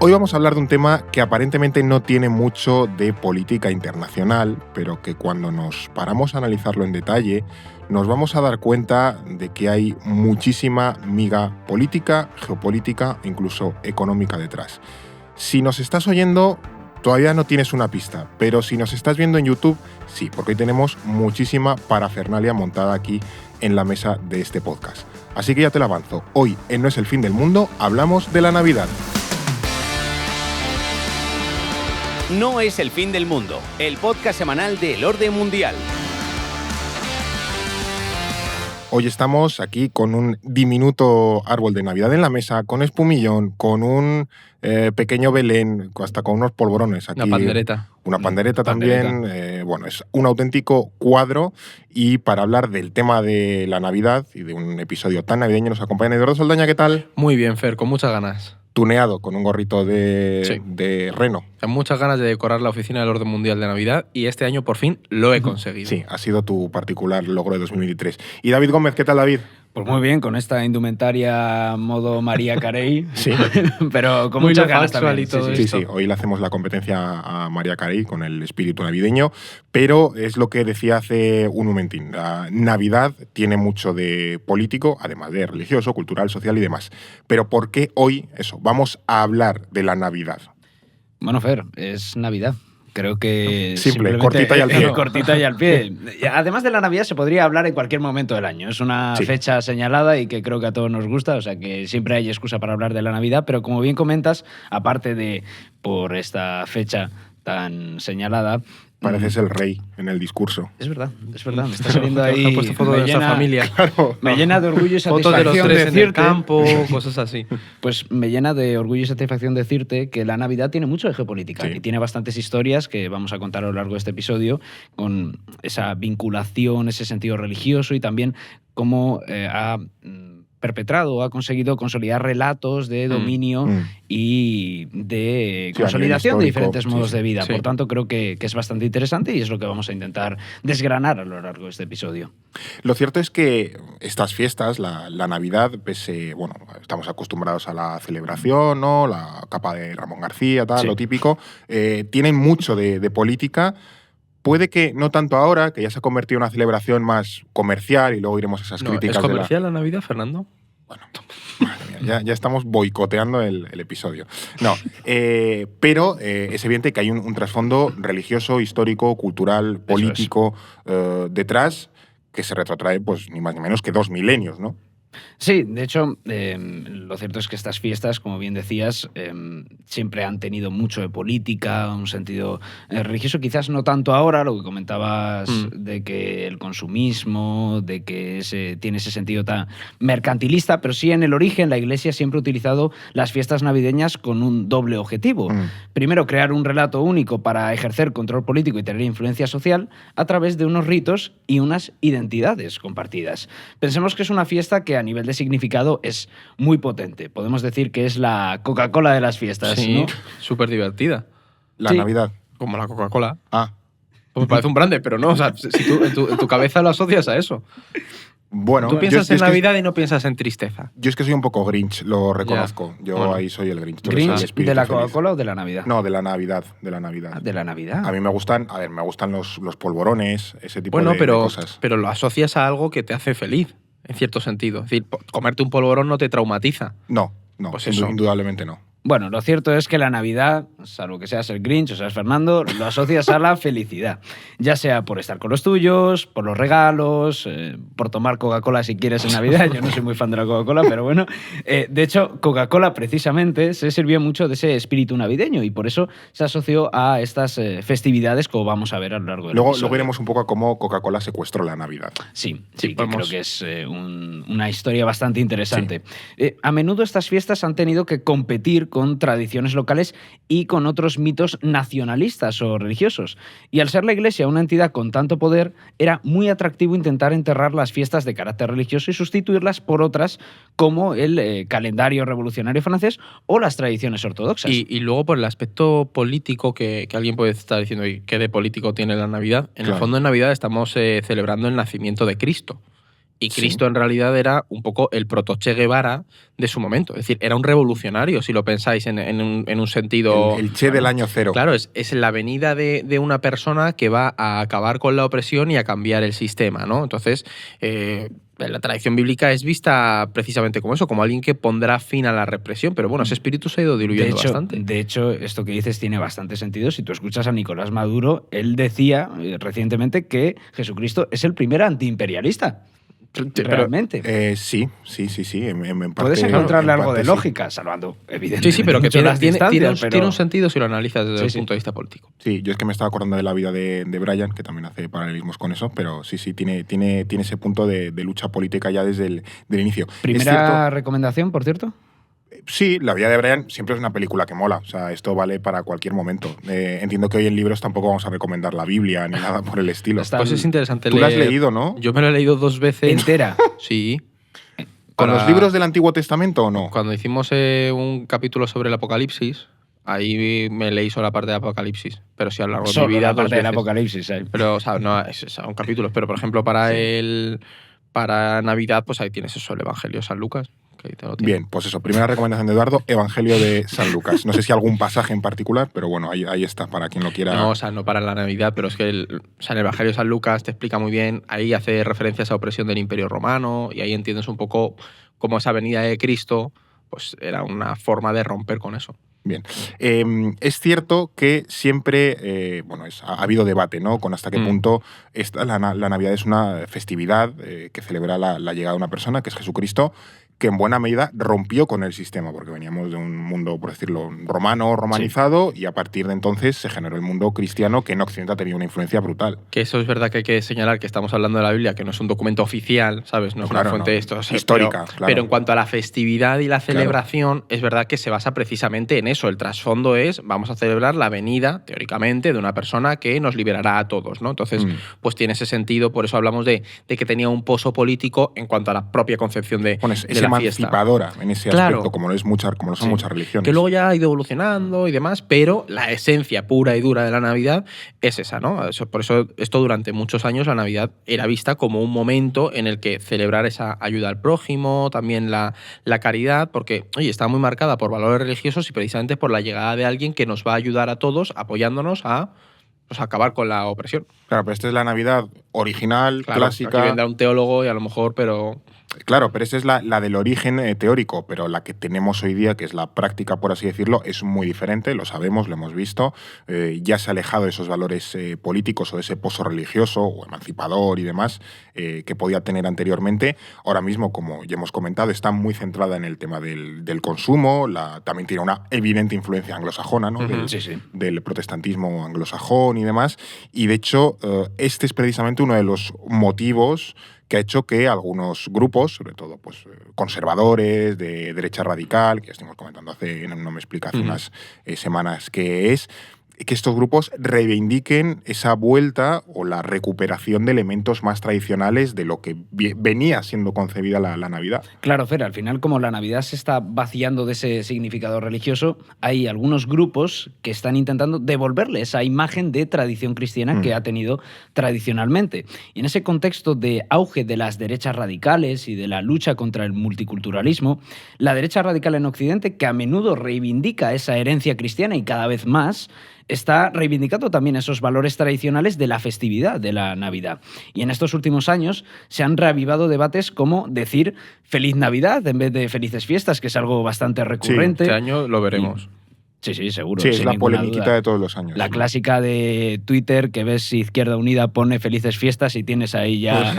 Hoy vamos a hablar de un tema que aparentemente no tiene mucho de política internacional, pero que cuando nos paramos a analizarlo en detalle, nos vamos a dar cuenta de que hay muchísima miga política, geopolítica e incluso económica detrás. Si nos estás oyendo, todavía no tienes una pista, pero si nos estás viendo en YouTube, sí, porque hoy tenemos muchísima parafernalia montada aquí en la mesa de este podcast. Así que ya te lo avanzo, hoy en No es el fin del mundo hablamos de la Navidad. No es el fin del mundo, el podcast semanal del orden mundial. Hoy estamos aquí con un diminuto árbol de Navidad en la mesa, con espumillón, con un pequeño Belén, hasta con unos polvorones aquí. Una pandereta. Una pandereta también. Bueno, es un auténtico cuadro. Y para hablar del tema de la Navidad y de un episodio tan navideño nos acompaña Eduardo Saldaña. ¿Qué tal? Muy bien, Fer, con muchas ganas. Tuneado, con un gorrito de reno. Con muchas ganas de decorar la oficina del Orden Mundial de Navidad y este año por fin lo he conseguido. Sí, ha sido tu particular logro de 2023. Y David Gómez, ¿qué tal, David? Pues muy bien, con esta indumentaria modo María Carey, Sí. pero con Muy muchas lo ganas factual también. y todo Sí, esto. sí, hoy le hacemos la competencia a María Carey con el espíritu navideño, pero es lo que decía hace un momentín. La Navidad tiene mucho de político, además de religioso, cultural, social y demás. Pero ¿por qué hoy eso? Vamos a hablar de la Navidad. Bueno, Fer, es Navidad. Creo que Simple, simplemente- cortita y al pie. Cortita y al pie. Además de la Navidad se podría hablar en cualquier momento del año. Es una Sí. fecha señalada y que creo que a todos nos gusta, o sea que siempre hay excusa para hablar de la Navidad, pero como bien comentas, aparte de por esta fecha tan señalada... Pareces el rey en el discurso. Es verdad, me está saliendo ahí... Han puesto fotos me de nuestra llena- familia. Claro. Me llena de orgullo y Fotos de los satisfacción tres en el decirte... campo, cosas así. Pues me llena de orgullo y satisfacción decirte que la Navidad tiene mucho de geopolítica Sí. y tiene bastantes historias que vamos a contar a lo largo de este episodio con esa vinculación, ese sentido religioso y también cómo ha perpetrado o ha conseguido consolidar relatos de dominio y de Sí, a consolidación nivel de histórico, diferentes sí, modos sí. de vida. Sí. Por tanto, creo que es bastante interesante y es lo que vamos a intentar desgranar a lo largo de este episodio. Lo cierto es que estas fiestas, la Navidad, pese, bueno, estamos acostumbrados a la celebración, ¿no? La capa de Ramón García, tal, Sí. lo típico, tienen mucho de política. Puede que no tanto ahora, que ya se ha convertido en una celebración más comercial y luego iremos a esas No, críticas ¿Es de la... comercial la Navidad, Fernando? Madre mía, ya estamos boicoteando el episodio. No, pero es evidente que hay un trasfondo religioso, histórico, cultural, político detrás que se retrotrae pues ni más ni menos que 2 milenios, ¿no? Sí, de hecho, lo cierto es que estas fiestas, como bien decías, siempre han tenido mucho de política, un sentido religioso, quizás no tanto ahora, lo que comentabas de que el consumismo, de que tiene ese sentido tan mercantilista, pero sí en el origen la Iglesia siempre ha utilizado las fiestas navideñas con un doble objetivo. Primero, crear un relato único para ejercer control político y tener influencia social a través de unos ritos y unas identidades compartidas. Pensemos que es una fiesta que a nivel de significado es muy potente. Podemos decir que es la Coca-Cola de las fiestas, Sí, ¿no? súper divertida. La Sí. Navidad. Como la Coca-Cola. Ah, Pues me parece un brande, pero no. O sea, si tú en tu cabeza lo asocias a eso. bueno. Tú piensas yo en es que- Navidad y no piensas en tristeza. Yo es que soy un poco Grinch, lo reconozco. Yo Bueno. ahí soy el Grinch. Tú eres el ¿Grinch espíritu de la feliz. Coca-Cola o de la Navidad? No, de la Navidad, de la Navidad. Ah, de la Navidad. A mí me gustan, me gustan los polvorones, ese tipo Bueno, de pero cosas. lo asocias a algo que te hace feliz, en cierto sentido. Es decir, comerte un polvorón no te traumatiza. No, Pues eso. indudablemente no. Bueno, lo cierto es que la Navidad, salvo que seas el Grinch o seas Fernando, lo asocias a la felicidad. Ya sea por estar con los tuyos, por los regalos, por tomar Coca-Cola si quieres en Navidad. Yo no soy muy fan de la Coca-Cola, pero bueno. De hecho, Coca-Cola precisamente se sirvió mucho de ese espíritu navideño y por eso se asoció a estas festividades, como vamos a ver a lo largo del Luego episodio. iremos un poco a cómo Coca-Cola secuestró la Navidad. Sí, Sí, que creo vamos. que es una historia bastante interesante. A menudo estas fiestas han tenido que competir con tradiciones locales y con otros mitos nacionalistas o religiosos. Y al ser la Iglesia una entidad con tanto poder, era muy atractivo intentar enterrar las fiestas de carácter religioso y sustituirlas por otras como el calendario revolucionario francés o las tradiciones ortodoxas. Y luego por el aspecto político que alguien puede estar diciendo, ¿y qué de político tiene la Navidad? En Claro. el fondo en Navidad estamos celebrando el nacimiento de Cristo. Y Cristo en realidad era un poco el proto-Che Guevara de su momento. Es decir, era un revolucionario, si lo pensáis en un sentido... El Che del año cero. Claro, es la venida de una persona que va a acabar con la opresión y a cambiar el sistema, ¿no? Entonces, la tradición bíblica es vista precisamente como eso, como alguien que pondrá fin a la represión. Pero bueno, ese espíritu se ha ido diluyendo bastante. De hecho, esto que dices tiene bastante sentido. Si tú escuchas a Nicolás Maduro, él decía recientemente que Jesucristo es el primer antiimperialista. Realmente. Sí. Puedes encontrarle algo de lógica, salvando, evidentemente. Sí, pero que tiene pero... un sentido si lo analizas desde el punto de vista político. Sí, yo es que me estaba acordando de la vida de Brian, que también hace paralelismos con eso, pero sí, tiene ese punto de lucha política ya desde el inicio. Primera recomendación, por cierto. Sí, La vida de Brian siempre es una película que mola. O sea, esto vale para cualquier momento. Entiendo que hoy en libros tampoco vamos a recomendar la Biblia ni nada por el estilo. Pues es interesante leer. Tú la has leído, ¿no? Yo me la he leído 2 veces. ¿Entera? Sí. ¿Con los libros del Antiguo Testamento o no? Cuando hicimos un capítulo sobre el Apocalipsis, ahí me leí solo la parte del Apocalipsis. Pero sí a lo largo de mi vida 2 veces. Del Apocalipsis, Pero, o sea, no, son capítulos. Pero, por ejemplo, para Navidad, pues ahí tienes eso, el Evangelio de San Lucas. Bien, pues eso, primera recomendación de Eduardo, Evangelio de San Lucas. No sé si algún pasaje en particular, pero bueno, ahí está, para quien lo quiera. No, o sea, no para la Navidad, pero es que en el Evangelio de San Lucas te explica muy bien, ahí hace referencia a esa opresión del Imperio Romano y ahí entiendes un poco cómo esa venida de Cristo pues era una forma de romper con eso. Bien. Es cierto que siempre ha habido debate, ¿no? Con hasta qué punto la Navidad es una festividad que celebra la llegada de una persona, que es Jesucristo, que en buena medida rompió con el sistema, porque veníamos de un mundo, por decirlo, romanizado, y a partir de entonces se generó el mundo cristiano, que en Occidente ha tenido una influencia brutal. Que eso es verdad que hay que señalar que estamos hablando de la Biblia, que no es un documento oficial, ¿sabes? No es una fuente histórica. Pero en cuanto a la festividad y la celebración, es verdad que se basa precisamente en eso. El trasfondo es, vamos a celebrar la venida, teóricamente, de una persona que nos liberará a todos, ¿no? Entonces, pues tiene ese sentido, por eso hablamos de que tenía un pozo político en cuanto a la propia concepción de la emancipadora en ese aspecto, como lo son muchas religiones. Que luego ya ha ido evolucionando y demás, pero la esencia pura y dura de la Navidad es esa, ¿no? Por eso esto durante muchos años la Navidad era vista como un momento en el que celebrar esa ayuda al prójimo, también la caridad, porque, oye, está muy marcada por valores religiosos y precisamente por la llegada de alguien que nos va a ayudar a todos apoyándonos a acabar con la opresión. Claro, pero esta es la Navidad original, clásica. Aquí vendrá un teólogo y a lo mejor, pero... Claro, pero esa es la del origen teórico, pero la que tenemos hoy día, que es la práctica, por así decirlo, es muy diferente, lo sabemos, lo hemos visto, ya se ha alejado de esos valores políticos o de ese pozo religioso o emancipador y demás que podía tener anteriormente. Ahora mismo, como ya hemos comentado, está muy centrada en el tema del consumo, también tiene una evidente influencia anglosajona, ¿no? Del protestantismo anglosajón y demás, y de hecho este es precisamente uno de los motivos que ha hecho que algunos grupos, sobre todo pues, conservadores, de derecha radical, que ya estuvimos comentando no me explica hace unas semanas qué es, que estos grupos reivindiquen esa vuelta o la recuperación de elementos más tradicionales de lo que venía siendo concebida la Navidad. Claro, Fer, al final como la Navidad se está vaciando de ese significado religioso, hay algunos grupos que están intentando devolverle esa imagen de tradición cristiana que ha tenido tradicionalmente. Y en ese contexto de auge de las derechas radicales y de la lucha contra el multiculturalismo, la derecha radical en Occidente, que a menudo reivindica esa herencia cristiana y cada vez más, está reivindicando también esos valores tradicionales de la festividad de la Navidad. Y en estos últimos años se han reavivado debates como decir Feliz Navidad en vez de Felices Fiestas, que es algo bastante recurrente. Sí, este año lo veremos. Sí, seguro. Sí, es la polemiquita de todos los años. La clásica de Twitter que ves Izquierda Unida pone Felices Fiestas y tienes ahí ya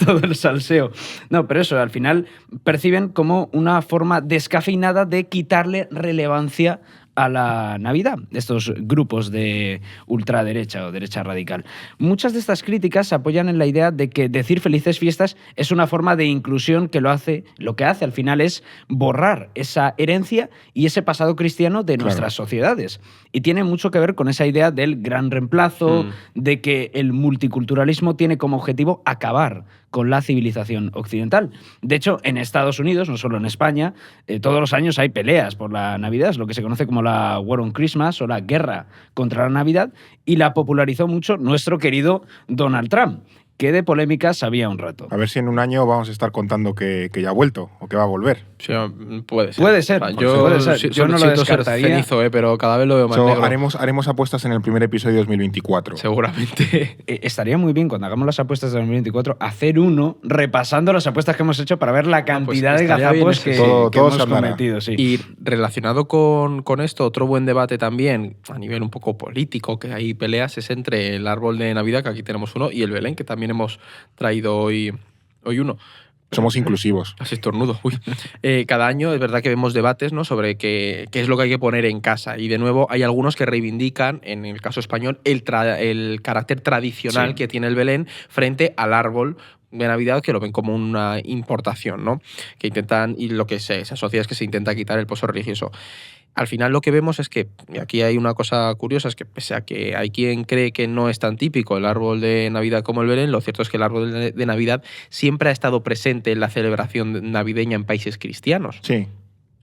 todo el salseo. No, pero eso, al final perciben como una forma descafeinada de quitarle relevancia a la Navidad, estos grupos de ultraderecha o derecha radical. Muchas de estas críticas se apoyan en la idea de que decir felices fiestas es una forma de inclusión que lo que hace al final es borrar esa herencia y ese pasado cristiano de nuestras sociedades. Y tiene mucho que ver con esa idea del gran reemplazo, de que el multiculturalismo tiene como objetivo acabar con la civilización occidental. De hecho, en Estados Unidos, no solo en España, todos los años hay peleas por la Navidad, es lo que se conoce como la War on Christmas o la guerra contra la Navidad, y la popularizó mucho nuestro querido Donald Trump. que de polémicas había un rato. A ver si en un año vamos a estar contando que ya ha vuelto o que va a volver. Sí, puede ser. Puede ser. Yo no lo siento ser descartaría. cenizo, pero cada vez lo veo más negro. Haremos apuestas en el primer episodio de 2024. Seguramente. Estaría muy bien cuando hagamos las apuestas de 2024 hacer uno repasando las apuestas que hemos hecho para ver la cantidad de gazapos que todo hemos se andará. cometido. Sí. Y relacionado con esto, otro buen debate también, a nivel un poco político, que hay peleas, es entre el árbol de Navidad, que aquí tenemos uno, y el Belén, que también hemos traído hoy uno. Somos inclusivos. Así estornudo. Uy. Cada año es verdad que vemos debates, ¿no?, sobre qué es lo que hay que poner en casa. Y de nuevo hay algunos que reivindican, en el caso español, el carácter tradicional que tiene el Belén frente al árbol de Navidad, que lo ven como una importación, ¿no? Que intentan, y lo que se asocia es que se intenta quitar el pozo religioso. Al final lo que vemos es que, y aquí hay una cosa curiosa, es que pese a que hay quien cree que no es tan típico el árbol de Navidad como el Belén, lo cierto es que el árbol de Navidad siempre ha estado presente en la celebración navideña en países cristianos. Sí.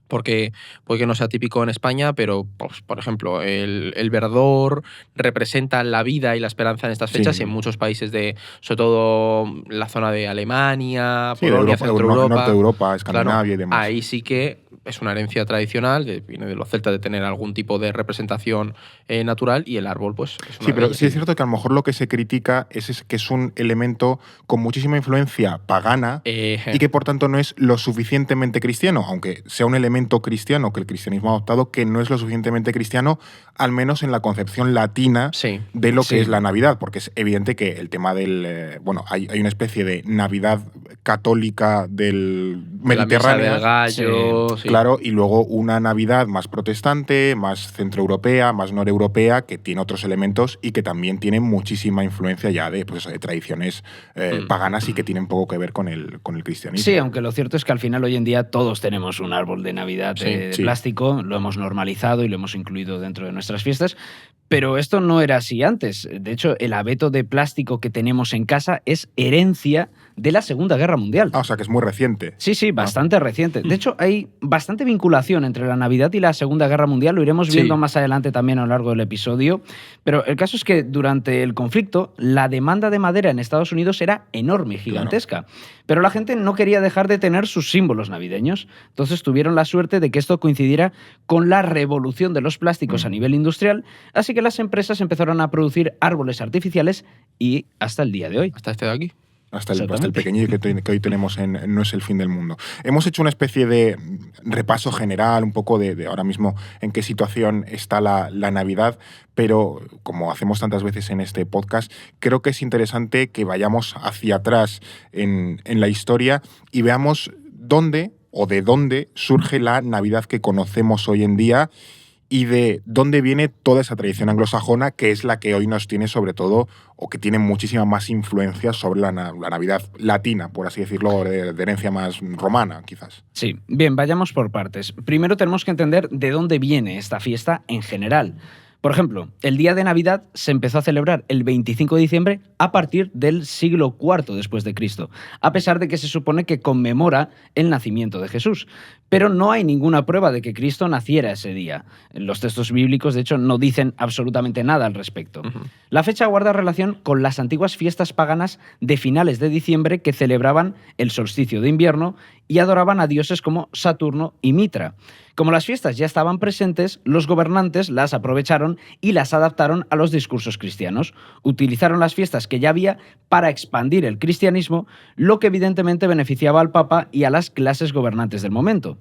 Porque puede que no sea típico en España, pero, pues, por ejemplo, el verdor representa la vida y la esperanza en estas fechas, y en muchos países sobre todo la zona de Alemania, Polonia, Centro Europa, Norte de Europa, Escandinavia, y demás. Ahí sí que es una herencia tradicional, que viene de los celtas, de tener algún tipo de representación natural, y el árbol, pues, es una pero sí es cierto que a lo mejor lo que se critica es que es un elemento con muchísima influencia pagana y que por tanto no es lo suficientemente cristiano, aunque sea un elemento cristiano que el cristianismo ha adoptado, que no es lo suficientemente cristiano, al menos en la concepción latina de lo que es la Navidad, porque es evidente que el tema del... hay una especie de Navidad católica del Mediterráneo. La misa del gallo, claro, y luego una Navidad más protestante, más centroeuropea, más noreuropea, que tiene otros elementos y que también tiene muchísima influencia ya de tradiciones paganas y que tienen poco que ver con el cristianismo. Sí, aunque lo cierto es que al final hoy en día todos tenemos un árbol de Navidad de plástico, lo hemos normalizado y lo hemos incluido dentro de nuestras fiestas, pero esto no era así antes. De hecho, el abeto de plástico que tenemos en casa es herencia de la Segunda Guerra Mundial. O sea, que es muy reciente. Sí, bastante reciente. De hecho, hay bastante vinculación entre la Navidad y la Segunda Guerra Mundial. Lo iremos viendo más adelante también a lo largo del episodio. Pero el caso es que durante el conflicto, la demanda de madera en Estados Unidos era enorme, gigantesca. Claro. Pero la gente no quería dejar de tener sus símbolos navideños. Entonces tuvieron la suerte de que esto coincidiera con la revolución de los plásticos a nivel industrial. Así que las empresas empezaron a producir árboles artificiales y hasta el día de hoy. Hasta este de aquí. Hasta el pequeñito que hoy tenemos en No es el fin del mundo. Hemos hecho una especie de repaso general, un poco de ahora mismo en qué situación está la Navidad, pero como hacemos tantas veces en este podcast, creo que es interesante que vayamos hacia atrás en la historia y veamos dónde o de dónde surge la Navidad que conocemos hoy en día y de dónde viene toda esa tradición anglosajona, que es la que hoy nos tiene sobre todo, o que tiene muchísima más influencia sobre la Navidad latina, por así decirlo, de herencia más romana, quizás. Sí, bien, vayamos por partes. Primero tenemos que entender de dónde viene esta fiesta en general. Por ejemplo, el día de Navidad se empezó a celebrar el 25 de diciembre a partir del siglo IV después de Cristo, a pesar de que se supone que conmemora el nacimiento de Jesús. Pero no hay ninguna prueba de que Cristo naciera ese día. Los textos bíblicos, de hecho, no dicen absolutamente nada al respecto. La fecha guarda relación con las antiguas fiestas paganas de finales de diciembre que celebraban el solsticio de invierno y adoraban a dioses como Saturno y Mitra. Como las fiestas ya estaban presentes, los gobernantes las aprovecharon y las adaptaron a los discursos cristianos. Utilizaron las fiestas que ya había para expandir el cristianismo, lo que evidentemente beneficiaba al Papa y a las clases gobernantes del momento.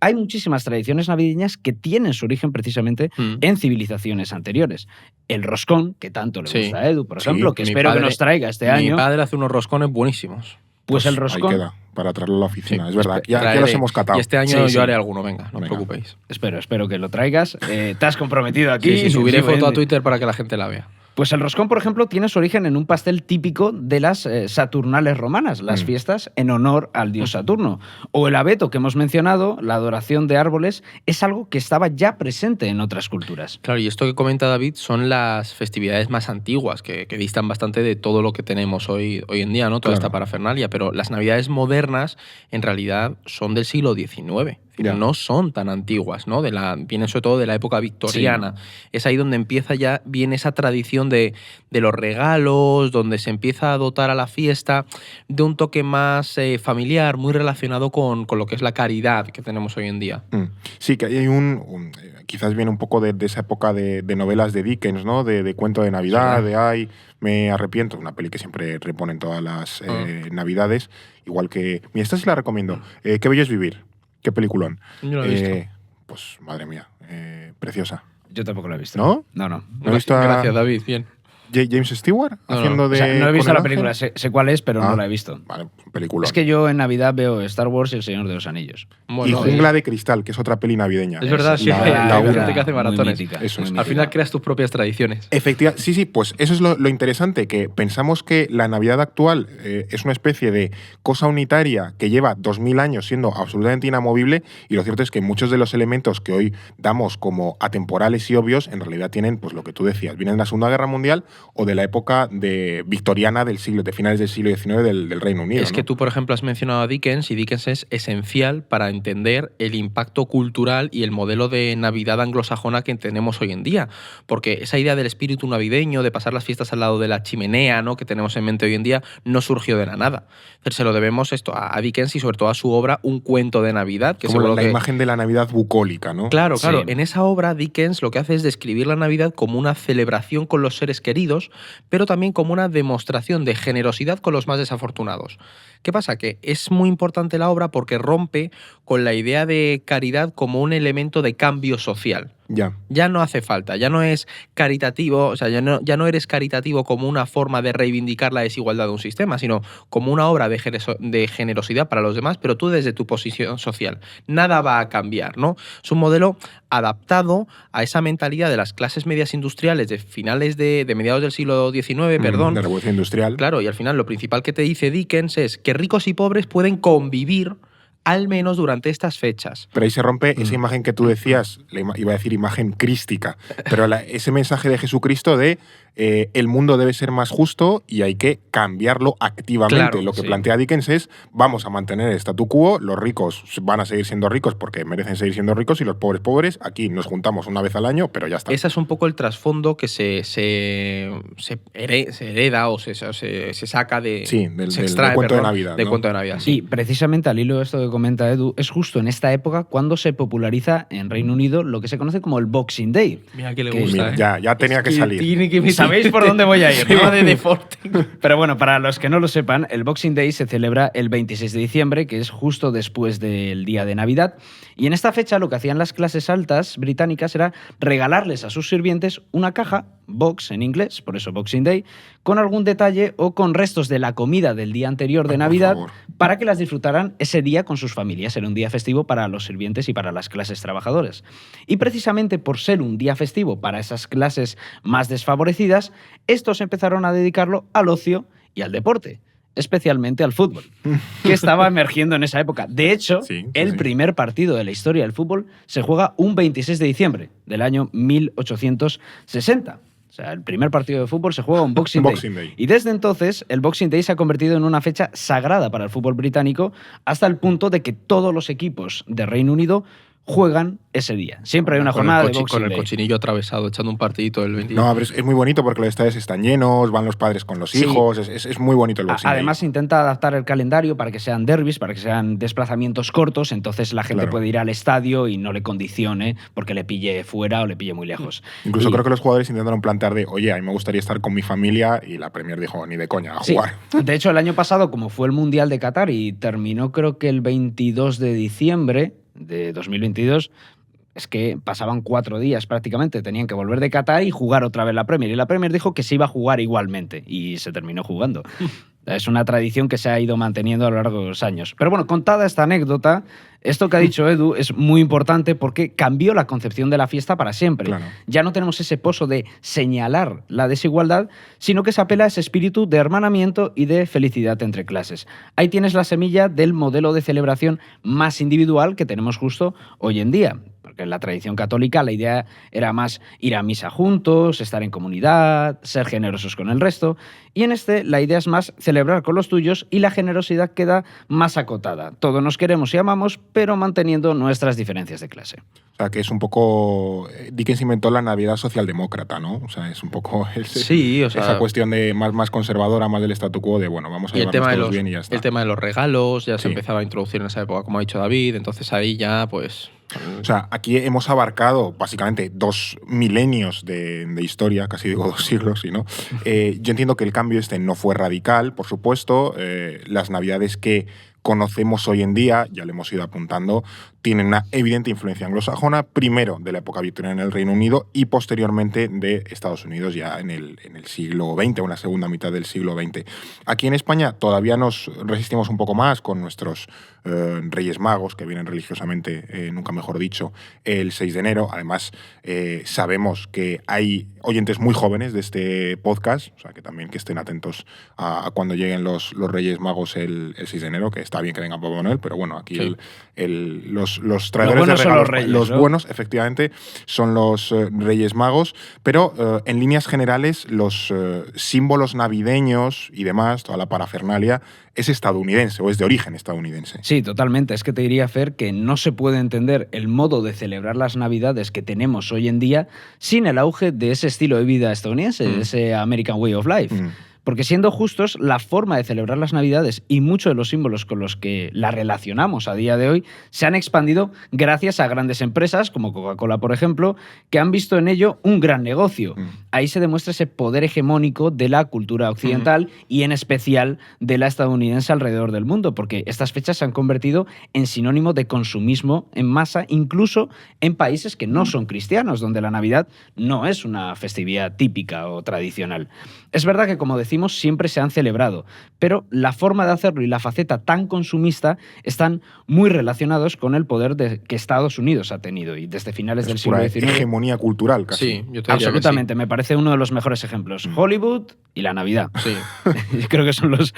Hay muchísimas tradiciones navideñas que tienen su origen precisamente en civilizaciones anteriores. El roscón, que tanto le gusta a Edu, por ejemplo, que espero que nos traiga este año. Mi padre hace unos roscones buenísimos. Pues el roscón... Ahí queda, para traerlo a la oficina, es verdad. Ya los hemos catado. Y este año yo haré alguno, venga, no os preocupéis. Espero que lo traigas. Te has comprometido aquí. Sí, subiré foto a Twitter para que la gente la vea. Pues el roscón, por ejemplo, tiene su origen en un pastel típico de las Saturnales romanas, las fiestas en honor al dios Saturno. O el abeto que hemos mencionado, la adoración de árboles, es algo que estaba ya presente en otras culturas. Claro, y esto que comenta David son las festividades más antiguas, que distan bastante de todo lo que tenemos hoy en día, ¿no? Toda esta parafernalia. Pero las navidades modernas, en realidad, son del siglo XIX. que Ya. no son tan antiguas, ¿no? Vienen sobre todo de la época victoriana. Es ahí donde viene esa tradición de los regalos, donde se empieza a dotar a la fiesta de un toque más familiar, muy relacionado con lo que es la caridad que tenemos hoy en día. Sí, que hay quizás viene un poco de esa época de novelas de Dickens, ¿no? De cuento de Navidad, de Ay, me arrepiento, una peli que siempre reponen todas las Navidades, igual que... Mira, esta sí la recomiendo. Qué bello es vivir. Qué peliculón. Yo no la he visto. Pues, madre mía, preciosa. Yo tampoco lo he visto. ¿No? No. ¿No he visto a Gracias, David. Bien. James Stewart No, haciendo no. de... O sea, no he con visto el la ángel? película, sé cuál es, pero Ah, no la he visto. Vale, película. Es que yo en Navidad veo Star Wars y El Señor de los Anillos. Y Bueno, Jungla de Cristal, que es otra peli navideña. es verdad, sí. La hay una. gente que hace muy maratones. mítica, Eso es. muy Al mítica. final creas tus propias tradiciones. Efectivamente, sí, pues eso es lo interesante, que pensamos que la Navidad actual es una especie de cosa unitaria que lleva 2000 años siendo absolutamente inamovible, y lo cierto es que muchos de los elementos que hoy damos como atemporales y obvios en realidad tienen, pues lo que tú decías, vienen de la Segunda Guerra Mundial o de la época victoriana de finales del siglo XIX del Reino Unido. Es que tú, por ejemplo, has mencionado a Dickens, y Dickens es esencial para entender el impacto cultural y el modelo de Navidad anglosajona que tenemos hoy en día. Porque esa idea del espíritu navideño, de pasar las fiestas al lado de la chimenea, ¿no?, que tenemos en mente hoy en día, no surgió de la nada. Se lo debemos esto a Dickens y sobre todo a su obra Un cuento de Navidad. Que como seguro la que... imagen de la Navidad bucólica, ¿no? Claro. Sí. En esa obra Dickens lo que hace es describir la Navidad como una celebración con los seres queridos, pero también como una demostración de generosidad con los más desafortunados. ¿Qué pasa? Que es muy importante la obra porque rompe con la idea de caridad como un elemento de cambio social. Ya. Ya no hace falta, ya no es caritativo, o sea, ya no eres caritativo como una forma de reivindicar la desigualdad de un sistema, sino como una obra de generosidad para los demás, pero tú desde tu posición social. Nada va a cambiar, ¿no? Es un modelo adaptado a esa mentalidad de las clases medias industriales de finales de mediados del siglo XIX, perdón. De Revolución Industrial. Claro, y al final lo principal que te dice Dickens es que ricos y pobres pueden convivir al menos durante estas fechas. Pero ahí se rompe esa imagen que tú decías, iba a decir imagen crística, pero ese mensaje de Jesucristo de el mundo debe ser más justo y hay que cambiarlo activamente. Claro, Lo que sí. plantea Dickens es, vamos a mantener el statu quo, los ricos van a seguir siendo ricos porque merecen seguir siendo ricos, y los pobres pobres, aquí nos juntamos una vez al año, pero ya está. Ese es un poco el trasfondo que se hereda o se saca de... Sí, del extrae, cuento de perdón, Navidad, del ¿no? cuento de Navidad, Sí, sí. precisamente al hilo de esto que comenta Edu, es justo en esta época cuando se populariza en Reino Unido lo que se conoce como el Boxing Day. Mira que le Que gusta, Mira, ¿eh? ya tenía que salir. Tiene que ¿Sabéis por dónde voy a ir, no? Tema de deporte. Pero bueno, para los que no lo sepan, el Boxing Day se celebra el 26 de diciembre, que es justo después del día de Navidad. Y en esta fecha lo que hacían las clases altas británicas era regalarles a sus sirvientes una caja, box en inglés, por eso Boxing Day, con algún detalle o con restos de la comida del día anterior de Por Navidad favor. para que las disfrutaran ese día con sus familias. Era un día festivo para los sirvientes y para las clases trabajadoras. Y precisamente por ser un día festivo para esas clases más desfavorecidas, estos empezaron a dedicarlo al ocio y al deporte, especialmente al fútbol, que estaba emergiendo en esa época. De hecho, Sí, el sí. primer partido de la historia del fútbol se juega un 26 de diciembre del año 1860. O sea, el primer partido de fútbol se juega un Boxing Day. Boxing Day. Y desde entonces, el Boxing Day se ha convertido en una fecha sagrada para el fútbol británico, hasta el punto de que todos los equipos de Reino Unido juegan ese día. Siempre hay una jornada de Boxing Con el Day. cochinillo atravesado, echando un partidito del 20. No, pero es muy bonito porque los estadios están llenos, van los padres con los Sí. hijos, es muy bonito el Boxing Day. Además, intenta adaptar el calendario para que sean derbis, para que sean desplazamientos cortos, entonces la gente Claro. puede ir al estadio y no le condicione porque le pille fuera o le pille muy lejos. Incluso Y- creo que los jugadores intentaron plantear de, oye, a mí me gustaría estar con mi familia, y la Premier dijo, ni de coña, a Sí. jugar. De hecho, el año pasado, como fue el Mundial de Qatar y terminó creo que el 22 de diciembre de 2022, es que pasaban 4 días prácticamente, tenían que volver de Qatar y jugar otra vez la Premier. Y la Premier dijo que se iba a jugar igualmente y se terminó jugando. Es una tradición que se ha ido manteniendo a lo largo de los años. Pero bueno, contada esta anécdota, esto que ha dicho Edu es muy importante porque cambió la concepción de la fiesta para siempre. Claro. Ya no tenemos ese pozo de señalar la desigualdad, sino que se apela a ese espíritu de hermanamiento y de felicidad entre clases. Ahí tienes la semilla del modelo de celebración más individual que tenemos justo hoy en día. Porque en la tradición católica la idea era más ir a misa juntos, estar en comunidad, ser generosos con el resto. Y en este la idea es más celebrar con los tuyos y la generosidad queda más acotada. Todos nos queremos y amamos, pero manteniendo nuestras diferencias de clase. O sea, que es un poco... Dickens inventó la Navidad socialdemócrata, ¿no? O sea, es un poco Sí, o sea, esa cuestión de más conservadora, más del statu quo, de, bueno, vamos a y el tema llevarnos de todos los, bien y ya está. el tema de los regalos ya se Sí. empezaba a introducir en esa época, como ha dicho David, entonces ahí ya, pues... O sea, aquí hemos abarcado básicamente 2 milenios de historia, casi digo 2 siglos, ¿sí, no? Yo entiendo que el cambio no fue radical, por supuesto. Las Navidades que conocemos hoy en día, ya le hemos ido apuntando, tienen una evidente influencia anglosajona, primero de la época victoriana en el Reino Unido y posteriormente de Estados Unidos ya en el siglo XX, o en la segunda mitad del siglo XX. Aquí en España todavía nos resistimos un poco más con nuestros Reyes Magos, que vienen religiosamente, nunca mejor dicho, el 6 de enero. Además, sabemos que hay oyentes muy jóvenes de este podcast, o sea, que también que estén atentos a cuando lleguen los Reyes Magos el 6 de enero, que está bien que venga Papá Noel, pero bueno, aquí Sí. los traidores de buenos son regalos, los reyes, los ¿no? buenos, efectivamente, son los Reyes Magos, pero en líneas generales los símbolos navideños y demás, toda la parafernalia, es estadounidense o es de origen estadounidense. Sí, totalmente. Es que te diría, Fer, que no se puede entender el modo de celebrar las Navidades que tenemos hoy en día sin el auge de ese estilo de vida estadounidense, de ese American Way of Life. Porque siendo justos, la forma de celebrar las Navidades y muchos de los símbolos con los que la relacionamos a día de hoy se han expandido gracias a grandes empresas, como Coca-Cola, por ejemplo, que han visto en ello un gran negocio. Ahí se demuestra ese poder hegemónico de la cultura occidental y en especial de la estadounidense alrededor del mundo, porque estas fechas se han convertido en sinónimo de consumismo en masa, incluso en países que no son cristianos, donde la Navidad no es una festividad típica o tradicional. Es verdad que, como decimos, siempre se han celebrado, pero la forma de hacerlo y la faceta tan consumista están muy relacionados con el poder que Estados Unidos ha tenido y desde finales del siglo pura XIX. hegemonía cultural, casi. Sí, yo te diría Absolutamente, me parece uno de los mejores ejemplos. Hollywood y la Navidad. que sí. Creo que son los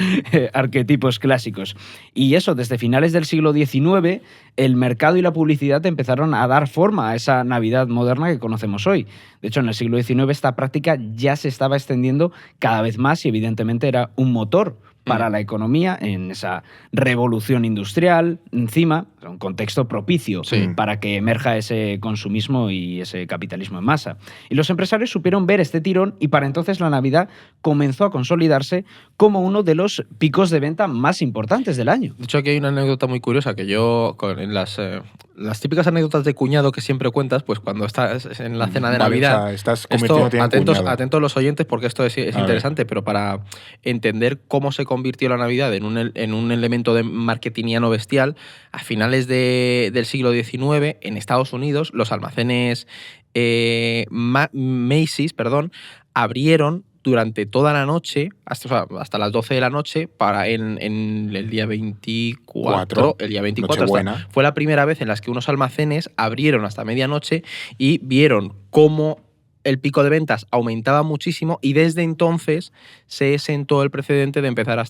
arquetipos clásicos. Y eso, desde finales del siglo XIX, el mercado y la publicidad empezaron a dar forma a esa Navidad moderna que conocemos hoy. De hecho, en el siglo XIX esta práctica ya se estaba extendiendo cada vez más y evidentemente era un motor para la economía en esa revolución industrial, encima, un contexto propicio para que emerja ese consumismo y ese capitalismo en masa. Y los empresarios supieron ver este tirón y para entonces la Navidad comenzó a consolidarse como uno de los picos de venta más importantes del año. De hecho, aquí hay una anécdota muy curiosa que yo, en las típicas anécdotas de cuñado que siempre cuentas, pues cuando estás en la cena de Vale, Navidad. o sea, estás convirtiéndote en cuñado. Atentos los oyentes porque esto es interesante, pero para entender cómo se convirtió la Navidad en un elemento de marketingiano bestial, a finales del siglo XIX, en Estados Unidos, los almacenes Macy's, abrieron durante toda la noche, hasta las 12 de la noche, en el día 24. El día 24 fue la primera vez en las que unos almacenes abrieron hasta medianoche y vieron cómo el pico de ventas aumentaba muchísimo y desde entonces se sentó el precedente de empezar a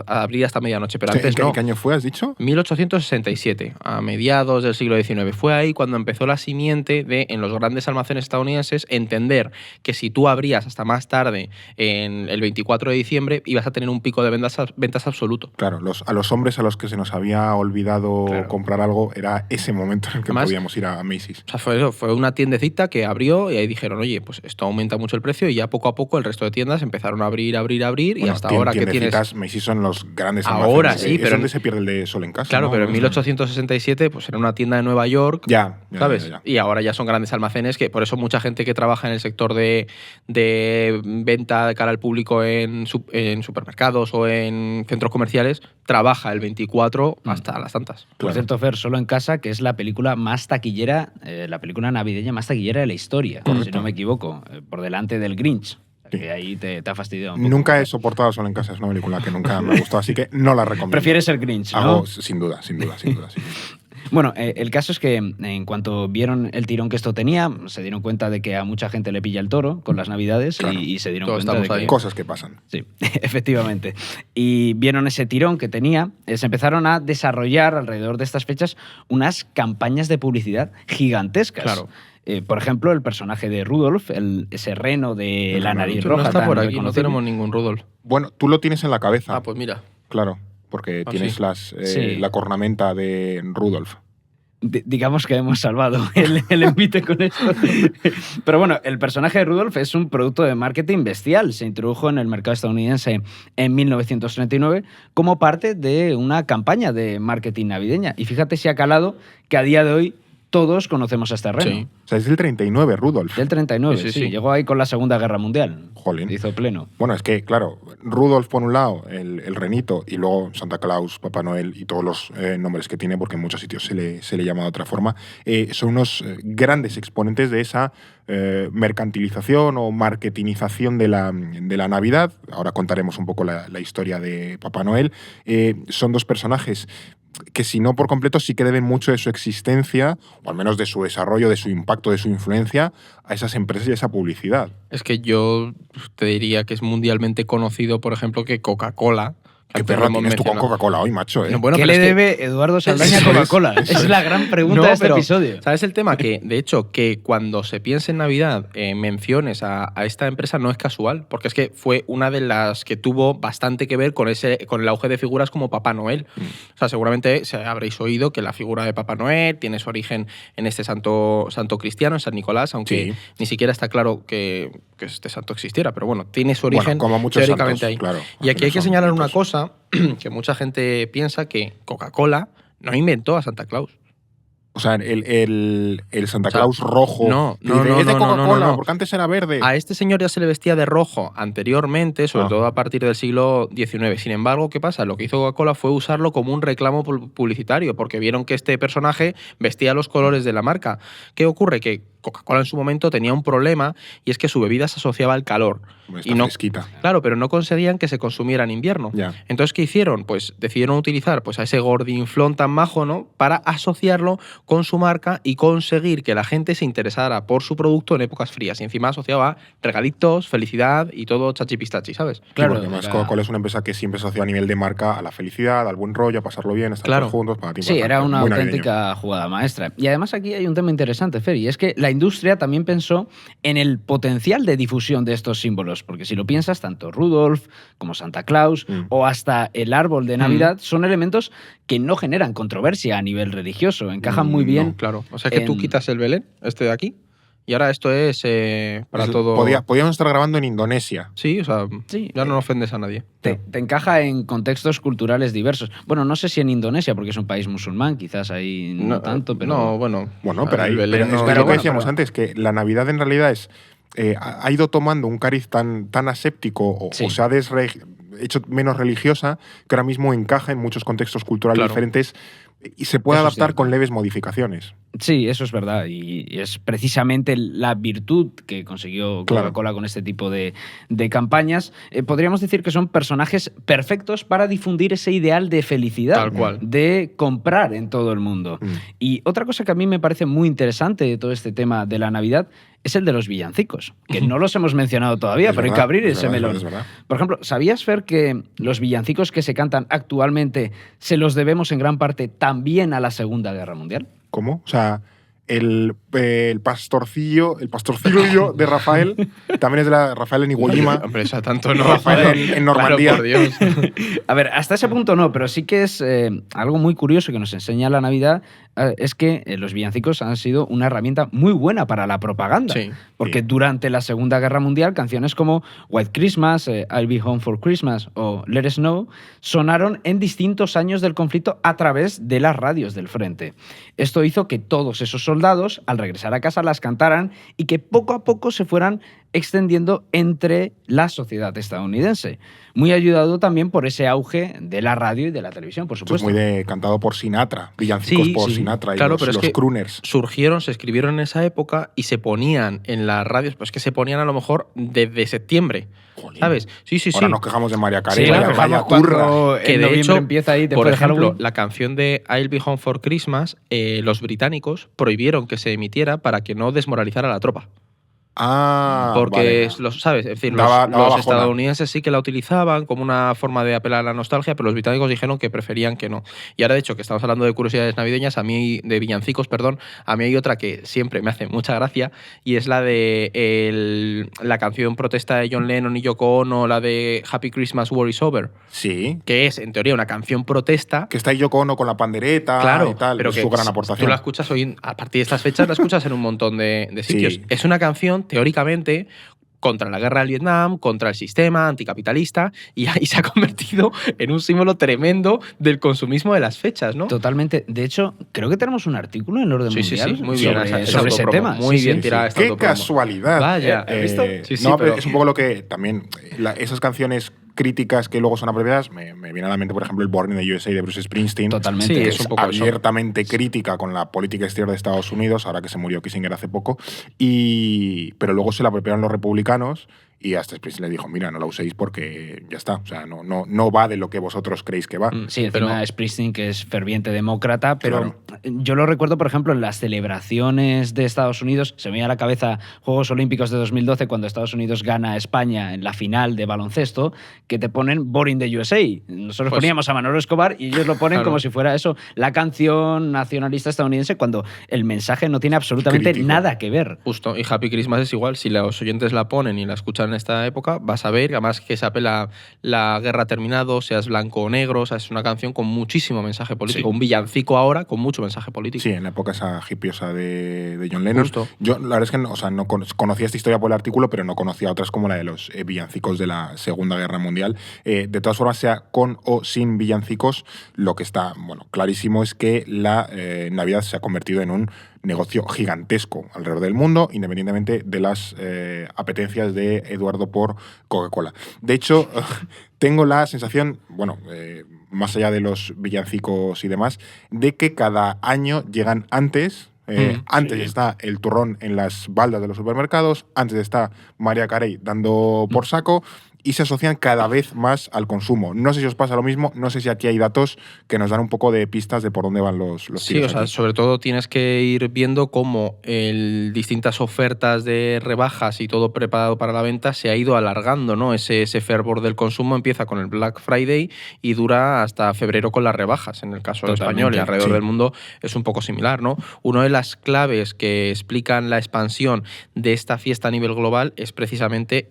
abrir hasta medianoche. Pero antes no. ¿Qué año fue, has dicho? 1867, a mediados del siglo XIX. Fue ahí cuando empezó la simiente de, en los grandes almacenes estadounidenses, entender que si tú abrías hasta más tarde, en el 24 de diciembre, ibas a tener un pico de ventas absoluto. Claro, a los hombres a los que se nos había olvidado comprar algo, era ese momento en el que podíamos ir a Macy's. O sea, fue una tiendecita que abrió y ahí dijeron, oye, pues esto aumenta mucho el precio y ya poco a poco el resto de tiendas empezaron a abrir y hasta ahora que tienes... Macy's son los grandes almacenes. Ahora sí, pero... Es donde se pierde el de Sol en Casa. Claro, ¿no? pero en 1867 pues era una tienda de Nueva York, ¿sabes? Ya. Y ahora ya son grandes almacenes, que por eso mucha gente que trabaja en el sector de venta de cara al público en supermercados o en centros comerciales trabaja el 24 hasta las tantas. Por cierto, Fer, Solo en Casa, que es la película más taquillera, la película navideña más taquillera de la historia, si no me equivoco, por delante del Grinch. Que ahí te ha fastidiado un poco. Nunca he soportado Solo en Casa, es una película que nunca me gustó, así que no la recomiendo. Prefieres el Grinch, ¿no? Sin duda. Bueno, el caso es que en cuanto vieron el tirón que esto tenía, se dieron cuenta de que a mucha gente le pilla el toro con las Navidades y se dieron cuenta de que... Cosas que pasan. Sí, efectivamente. Y vieron ese tirón que tenía, se empezaron a desarrollar alrededor de estas fechas unas campañas de publicidad gigantescas. Claro. Por ejemplo, el personaje de Rudolf, ese reno de la nariz roja. No está por aquí, no reconocible. tenemos ningún Rudolf. Bueno, tú lo tienes en la cabeza. Ah, pues mira. Claro, porque tienes sí. la cornamenta de Rudolf. digamos que hemos salvado el envite con esto. Pero bueno, el personaje de Rudolf es un producto de marketing bestial. Se introdujo en el mercado estadounidense en 1939 como parte de una campaña de marketing navideña. Y fíjate si ha calado que a día de hoy todos conocemos a este reno. Sí. O sea, es del 39, Rudolf. Del 39, Sí, sí, sí, sí. Llegó ahí con la Segunda Guerra Mundial. Jolín. Hizo pleno. Bueno, es que, claro, Rudolf por un lado, el renito, y luego Santa Claus, Papá Noel y todos los nombres que tiene, porque en muchos sitios se le llama de otra forma, son unos grandes exponentes de esa mercantilización o marketingización de la Navidad. Ahora contaremos un poco la historia de Papá Noel. Son dos personajes que si no por completo sí que deben mucho de su existencia, o al menos de su desarrollo, de su impacto, de su influencia, a esas empresas y a esa publicidad. Es que yo te diría que es mundialmente conocido, por ejemplo, que Coca-Cola. ¿Qué antes perra lo hemos tienes tú con mencionado. Coca-Cola hoy, macho? No, bueno, ¿Qué pero le es que- debe Eduardo Saldaña a Eso es, Coca-Cola? eso Es es. la gran pregunta No, de este pero, episodio. ¿sabes el tema? Que, de hecho, que cuando se piensa en Navidad menciones a esta empresa no es casual, porque es que fue una de las que tuvo bastante que ver con el auge de figuras como Papá Noel. O sea, seguramente habréis oído que la figura de Papá Noel tiene su origen en este santo cristiano, en San Nicolás, aunque Sí. ni siquiera está claro que este santo existiera, pero bueno, tiene su origen Bueno, como muchos teóricamente santos, ahí. claro. Y aquí hay que Son señalar una mitos. cosa, que mucha gente piensa que Coca-Cola no inventó a Santa Claus. O sea, el Santa O sea, Claus rojo. no, que no, dice, no, es de no, no, Coca-Cola, no. porque antes era verde. A este señor ya se le vestía de rojo anteriormente, sobre Ah. todo a partir del siglo XIX. Sin embargo, ¿qué pasa? Lo que hizo Coca-Cola fue usarlo como un reclamo publicitario, porque vieron que este personaje vestía los colores de la marca. ¿Qué ocurre? Que Coca-Cola en su momento tenía un problema y es que su bebida se asociaba al calor. Hombre, y está no, fresquita. claro, pero no conseguían que se consumiera en invierno. Ya. Entonces, ¿qué hicieron? Pues decidieron utilizar pues, a ese gordinflón tan majo, ¿no? Para asociarlo con su marca y conseguir que la gente se interesara por su producto en épocas frías. Y encima asociaba a regalitos, felicidad y todo chachipistachi, ¿sabes? Claro, Claro, porque además era- Coca-Cola es una empresa que siempre se asocia a nivel de marca a la felicidad, al buen rollo, a pasarlo bien, a estar Claro. todos juntos, para ti. Sí, para era tanto. una Muy navideño. auténtica jugada maestra. Y además aquí hay un tema interesante, Fer, y es que la industria también pensó en el potencial de difusión de estos símbolos, porque si lo piensas, tanto Rudolf como Santa Claus o hasta el árbol de Navidad son elementos que no generan controversia a nivel religioso, encajan muy bien. No, claro. O sea que tú en- quitas el Belén, este de aquí, y ahora esto es para todo. Podíamos estar grabando en Indonesia. Sí, o sea, Sí, ya no ofendes a nadie. te encaja en contextos culturales diversos. Bueno, no sé si en Indonesia, porque es un país musulmán, quizás ahí no tanto, pero... No, bueno. Bueno, pero, el ahí, Belén pero es no- que pero lo que bueno, decíamos pero- antes, que la Navidad en realidad ha ido tomando un cariz tan aséptico o Sí. se ha hecho menos religiosa, que ahora mismo encaja en muchos contextos culturales Claro. diferentes y se puede Eso es adaptar cierto. con leves modificaciones. Sí, eso es verdad. Y es precisamente la virtud que consiguió Claro. Coca-Cola con este tipo de campañas. Podríamos decir que son personajes perfectos para difundir ese ideal de felicidad, Tal cual. de comprar en todo el mundo. Mm. Y otra cosa que a mí me parece muy interesante de todo este tema de la Navidad es el de los villancicos, que no los hemos mencionado todavía, Es pero hay verdad, que abrir es ese verdad, melón. es verdad. Por ejemplo, ¿sabías, Fer, que los villancicos que se cantan actualmente se los debemos en gran parte también a la Segunda Guerra Mundial? ¿Cómo? O sea, el pastorcillo de Rafael, también es de la Rafael en Iwo Jima. Hombre, o sea, tanto no. Rafael joder. en Normandía. Claro, por Dios. A ver, hasta ese punto no, pero sí que es algo muy curioso que nos enseña la Navidad, es que los villancicos han sido una herramienta muy buena para la propaganda. Sí. Porque Sí. durante la Segunda Guerra Mundial, canciones como White Christmas, I'll Be Home for Christmas o Let It Snow sonaron en distintos años del conflicto a través de las radios del frente. Esto hizo que todos esos soldados, al regresar a casa, las cantaran y que poco a poco se fueran extendiendo entre la sociedad estadounidense. Muy ayudado también por ese auge de la radio y de la televisión, por Esto es supuesto. muy cantado por Sinatra, villancicos Sí, por sí. Sinatra y Claro, los, pero es los que crooners. surgieron, se escribieron en esa época y se ponían en las radios, pues que se ponían a lo mejor desde septiembre. Jolín. ¿Sabes? Sí, sí, sí. Ahora nos quejamos de María Carey, Sí, vaya, claro, vaya cuando turra. Que en de noviembre hecho, empieza ahí, por después de ejemplo, Halloween. la canción de I'll Be Home for Christmas, los británicos prohibieron que se emitiera para que no desmoralizara a la tropa. Porque, vale. ¿sabes? Es decir, Daba los bajona. estadounidenses sí que la utilizaban como una forma de apelar a la nostalgia, pero los británicos dijeron que preferían que no. Y ahora, de hecho, que estamos hablando de curiosidades navideñas, de villancicos, perdón, a mí hay otra que siempre me hace mucha gracia y es la de la canción protesta de John Lennon y Yoko Ono, la de Happy Christmas, War is Over. Sí. Que es, en teoría, una canción protesta. Que está ahí Yoko Ono con la pandereta Claro, y tal. pero es que su gran tú aportación. la escuchas hoy, a partir de estas fechas, la escuchas en un montón de sitios. Sí. Es una canción, teóricamente, contra la guerra del Vietnam, contra el sistema anticapitalista, y ahí se ha convertido en un símbolo tremendo del consumismo de las fechas, ¿no? Totalmente. De hecho, creo que tenemos un artículo en el Orden Mundial muy bien, sobre ese tema. Muy bien tirada esta Qué autopromo. casualidad. Vaya, ¿has visto? Sí, no, pero es un poco lo que también esas canciones críticas que luego son apropiadas, me viene a la mente, por ejemplo, el Born in the USA de Bruce Springsteen. Totalmente. Sí, Que es es un poco eso. abiertamente crítica con la política exterior de Estados Unidos, ahora que se murió Kissinger hace poco, pero luego se la apropiaron los republicanos y hasta Springsteen le dijo, mira, no la uséis porque ya está, o sea, no va de lo que vosotros creéis que va. Sí, encima Springsteen, que es ferviente demócrata, pero Claro. yo lo recuerdo, por ejemplo, en las celebraciones de Estados Unidos. Se me viene a la cabeza Juegos Olímpicos de 2012, cuando Estados Unidos gana a España en la final de baloncesto, que te ponen Born in the USA. Nosotros Pues, poníamos a Manolo Escobar y ellos lo ponen claro. como si fuera eso, la canción nacionalista estadounidense, cuando el mensaje no tiene absolutamente Crítico. nada que ver. Justo, y Happy Christmas es igual. Si los oyentes la ponen y la escuchan en esta época, vas a ver, además que se apela la guerra ha terminado, seas blanco o negro, o sea, es una canción con muchísimo mensaje político. Sí. Un villancico ahora con mucho mensaje político. Sí, en la época esa hippiosa de John Lennon. Justo. Yo, la verdad es que no conocía esta historia por el artículo, pero no conocía otras como la de los villancicos de la Segunda Guerra Mundial. De todas formas, sea con o sin villancicos, lo que está clarísimo es que la Navidad se ha convertido en un negocio gigantesco alrededor del mundo, independientemente de las apetencias de Eduardo por Coca-Cola. De hecho, tengo la sensación, más allá de los villancicos y demás, de que cada año llegan antes. Antes sí. está el turrón en las baldas de los supermercados, antes está Mariah Carey dando por saco, y se asocian cada vez más al consumo. No sé si os pasa lo mismo, no sé si aquí hay datos que nos dan un poco de pistas de por dónde van los Sí, tiros o sea, aquí. sobre todo tienes que ir viendo cómo distintas ofertas de rebajas y todo preparado para la venta se ha ido alargando, ¿no? Ese fervor del consumo empieza con el Black Friday y dura hasta febrero con las rebajas, en el caso español, y alrededor sí. del mundo es un poco similar, ¿no? Una de las claves que explican la expansión de esta fiesta a nivel global es precisamente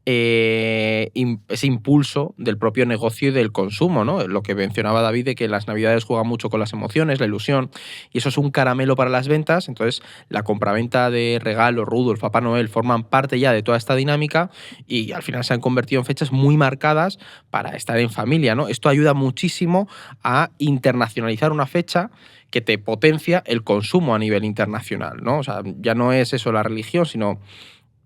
ese impulso del propio negocio y del consumo, ¿no? Lo que mencionaba David, de que las Navidades juegan mucho con las emociones, la ilusión, y eso es un caramelo para las ventas. Entonces, la compraventa de regalos, Rudolf, Papá Noel, forman parte ya de toda esta dinámica y al final se han convertido en fechas muy marcadas para estar en familia, ¿no? Esto ayuda muchísimo a internacionalizar una fecha que te potencia el consumo a nivel internacional, ¿no? O sea, ya no es eso la religión, sino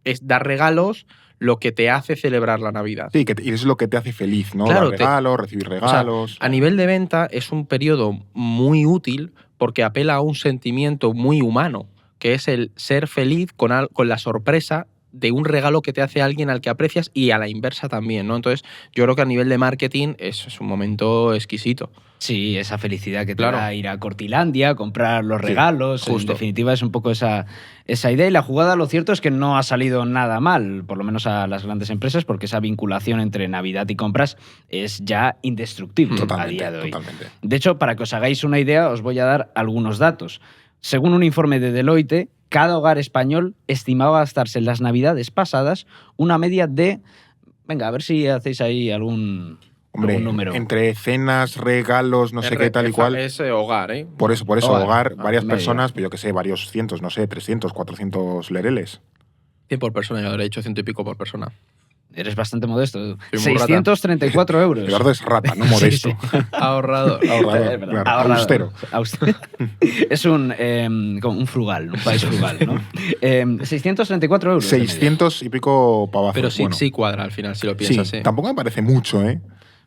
es dar regalos lo que te hace celebrar la Navidad. Sí, y es lo que te hace feliz, ¿no? Claro, Dar regalos, recibir regalos. O sea, a nivel de venta es un periodo muy útil porque apela a un sentimiento muy humano, que es el ser feliz con la sorpresa de un regalo que te hace alguien al que aprecias, y a la inversa también, ¿no? Entonces, yo creo que a nivel de marketing es un momento exquisito. Sí, esa felicidad que te Claro. da ir a Cortilandia, comprar los regalos. justo. En definitiva, es un poco esa idea. Y la jugada, lo cierto es que no ha salido nada mal, por lo menos a las grandes empresas, porque esa vinculación entre Navidad y compras es ya indestructible a día de hoy. Totalmente. De hecho, para que os hagáis una idea, os voy a dar algunos datos. Según un informe de Deloitte, cada hogar español estimaba gastarse en las Navidades pasadas una media de... Venga, a ver si hacéis ahí algún número. Entre cenas, regalos, no sé qué, tal y cual. Es hogar, ¿eh? Por eso, hogar, varias media. personas, pero yo que sé, varios cientos, no sé, 300, 400 lereles. 100 por persona, yo habría dicho 100 y pico por persona. Eres bastante modesto. Soy muy rata. 634 euros. Eduardo es rata, no modesto. Ahorrador. Ahorrador, Es verdad, claro, ahorrador. austero. Es como un frugal, un país frugal, ¿no? 634 euros. de media. 600 y pico pavazos. Pero sí, bueno. sí cuadra al final, si lo Sí, piensas. tampoco me parece mucho, ¿eh?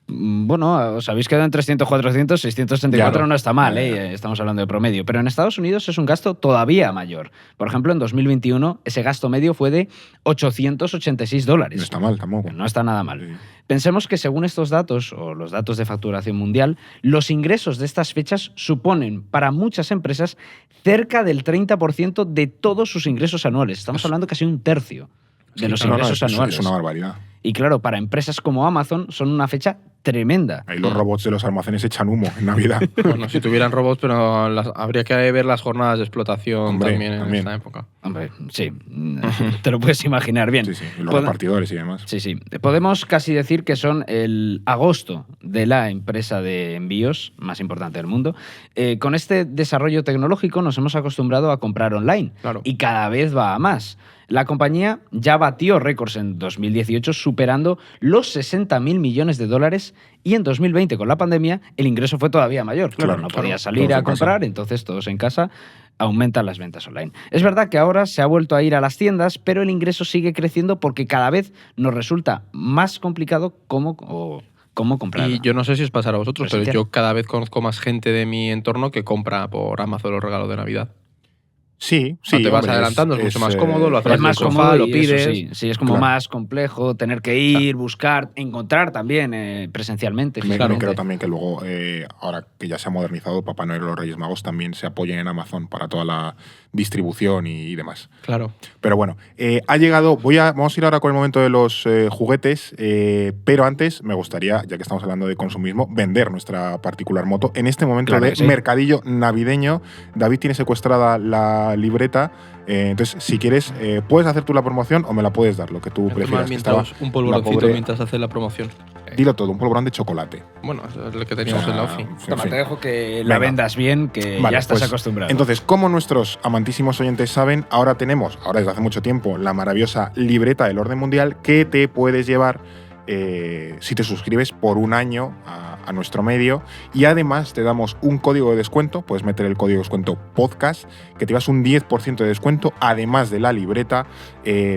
Bueno, os habéis quedado en 300, 400, 634 Ya, no está mal, ya. Estamos hablando de promedio. Pero en Estados Unidos es un gasto todavía mayor. Por ejemplo, en 2021 ese gasto medio fue de $886. No está mal tampoco. No está nada mal. Sí. Pensemos que según estos datos, o los datos de facturación mundial, los ingresos de estas fechas suponen para muchas empresas cerca del 30% de todos sus ingresos anuales. Estamos hablando casi un tercio de los ingresos anuales. Es una barbaridad. Y claro, para empresas como Amazon son una fecha tremenda. Ahí los robots de los almacenes echan humo en Navidad. Bueno, si tuvieran robots, pero habría que ver las jornadas de explotación Hombre, también en también. esta época. Hombre, sí, te lo puedes imaginar bien. Sí, sí. Y los Pod- repartidores y demás. Sí, sí. Podemos casi decir que son el agosto de la empresa de envíos más importante del mundo. Con este desarrollo tecnológico nos hemos acostumbrado a comprar online Claro. y cada vez va a más. La compañía ya batió récords en 2018 superando los 60.000 millones de dólares y en 2020 con la pandemia el ingreso fue todavía mayor. Claro, Claro, no claro. podía salir Todos a en casa. comprar, entonces todos en casa aumentan las ventas online. Es verdad que ahora se ha vuelto a ir a las tiendas, pero el ingreso sigue creciendo porque cada vez nos resulta más complicado cómo comprar. Y yo no sé si os pasará a vosotros, pero Presencial. yo cada vez conozco más gente de mi entorno que compra por Amazon los regalos de Navidad. Sí, sea, sí. te vas hombre, adelantando, es mucho más cómodo, lo haces Es desde más el sofá, cómodo lo y pides. eso sí, sí, es como Claro. más complejo tener que ir, buscar, encontrar también presencialmente. Me físicamente. creo también que luego, ahora que ya se ha modernizado, Papá Noel y los Reyes Magos también se apoyen en Amazon para toda la distribución y demás. Claro. Pero bueno, ha llegado. Vamos a ir ahora con el momento de los juguetes, pero antes me gustaría, ya que estamos hablando de consumismo, vender nuestra particular moto. En este momento Claro de que sí. mercadillo navideño, David tiene secuestrada la libreta. Entonces, si quieres, puedes hacer tú la promoción o me la puedes dar, lo que tú Voy a tomar prefieras. que estaba mientras un polvoroncito la pobre- mientras hace la promoción. Dilo todo, un polvorón de chocolate. Bueno, eso es lo que teníamos O sea, en la OFI. en Toma, fin. te dejo que Venga. la vendas bien, que Vale, ya estás pues, acostumbrado. Entonces, como nuestros amantísimos oyentes saben, ahora desde hace mucho tiempo, la maravillosa libreta del orden mundial que te puedes llevar si te suscribes por un año a nuestro medio. Y además te damos un código de descuento, puedes meter el código de descuento podcast, que te vas un 10% de descuento, además de la libreta,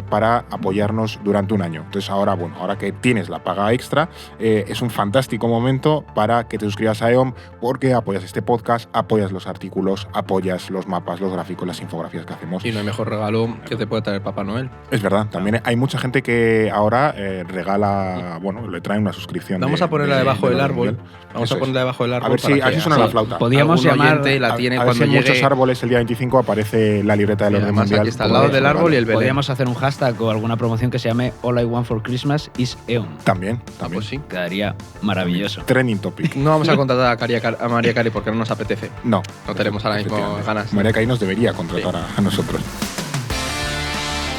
para apoyarnos durante un año. Entonces ahora que tienes la paga extra, es un fantástico momento para que te suscribas a EOM, porque apoyas este podcast, apoyas los artículos, apoyas los mapas, los gráficos, las infografías que hacemos. Y no hay mejor regalo que te puede traer Papá Noel. Es verdad, también hay mucha gente que ahora regala, le trae una suscripción. Vamos a ponerla debajo del árbol. Vamos Eso a ponerla debajo del árbol. A ver si para que así suena la así flauta. Podíamos algún llamar oyente la tiene a ver cuando si en llegue. muchos árboles el día 25 aparece la libreta del Sí, orden además mundial. aquí está al como lado del regalo. árbol y el Belén. Podríamos hacer un hashtag o alguna promoción que se llame All I Want for Christmas is EON. También. Ah, pues sí. Quedaría maravilloso. Trending topic. No vamos a contratar a María Cari porque no nos apetece. No. No tenemos ahora mismo Efectivamente. ganas. María Cari nos debería contratar a nosotros.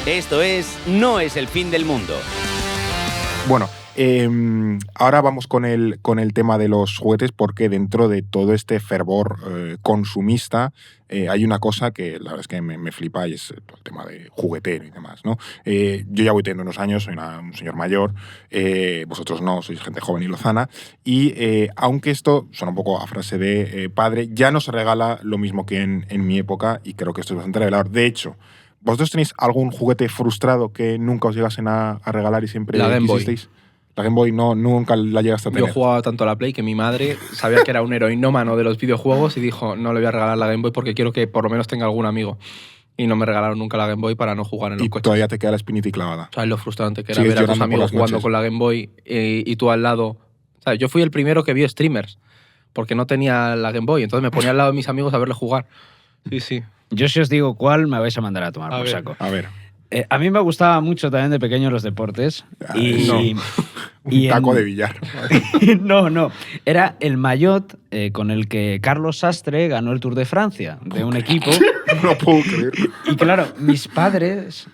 Esto es No es el fin del mundo. Bueno, ahora vamos con el tema de los juguetes, porque dentro de todo este fervor consumista hay una cosa que la verdad es que me flipa, y es todo el tema de juguetero y demás, ¿no? Yo ya voy teniendo unos años, soy un señor mayor, vosotros no, sois gente joven y lozana, y aunque esto suena un poco a frase de padre, ya no se regala lo mismo que en mi época, y creo que esto es bastante revelador. De hecho, ¿vosotros tenéis algún juguete frustrado que nunca os llegasen a regalar y siempre La Game Boy. quisisteis? La Game Boy nunca la llegaste a tener. Yo jugaba tanto a la Play que mi madre sabía que era un heroinómano de los videojuegos y dijo, no le voy a regalar la Game Boy porque quiero que por lo menos tenga algún amigo. Y no me regalaron nunca la Game Boy para no jugar en los Y coches. todavía te queda la espinita clavada. ¿Sabes lo frustrante que era Sigues ver a tus llorando por amigos las jugando noches. con la Game Boy y tú al lado? ¿Sabes? Yo fui el primero que vio streamers porque no tenía la Game Boy. Entonces me ponía al lado de mis amigos a verle jugar. Sí, sí. Yo si os digo cuál, me vais a mandar a tomar A por ver. saco. A ver, A mí me gustaba mucho también de pequeño los deportes. Y, no. y un taco en- de billar. no. Era el maillot con el que Carlos Sastre ganó el Tour de Francia, de un equipo. No puedo creer. Y claro, mis padres,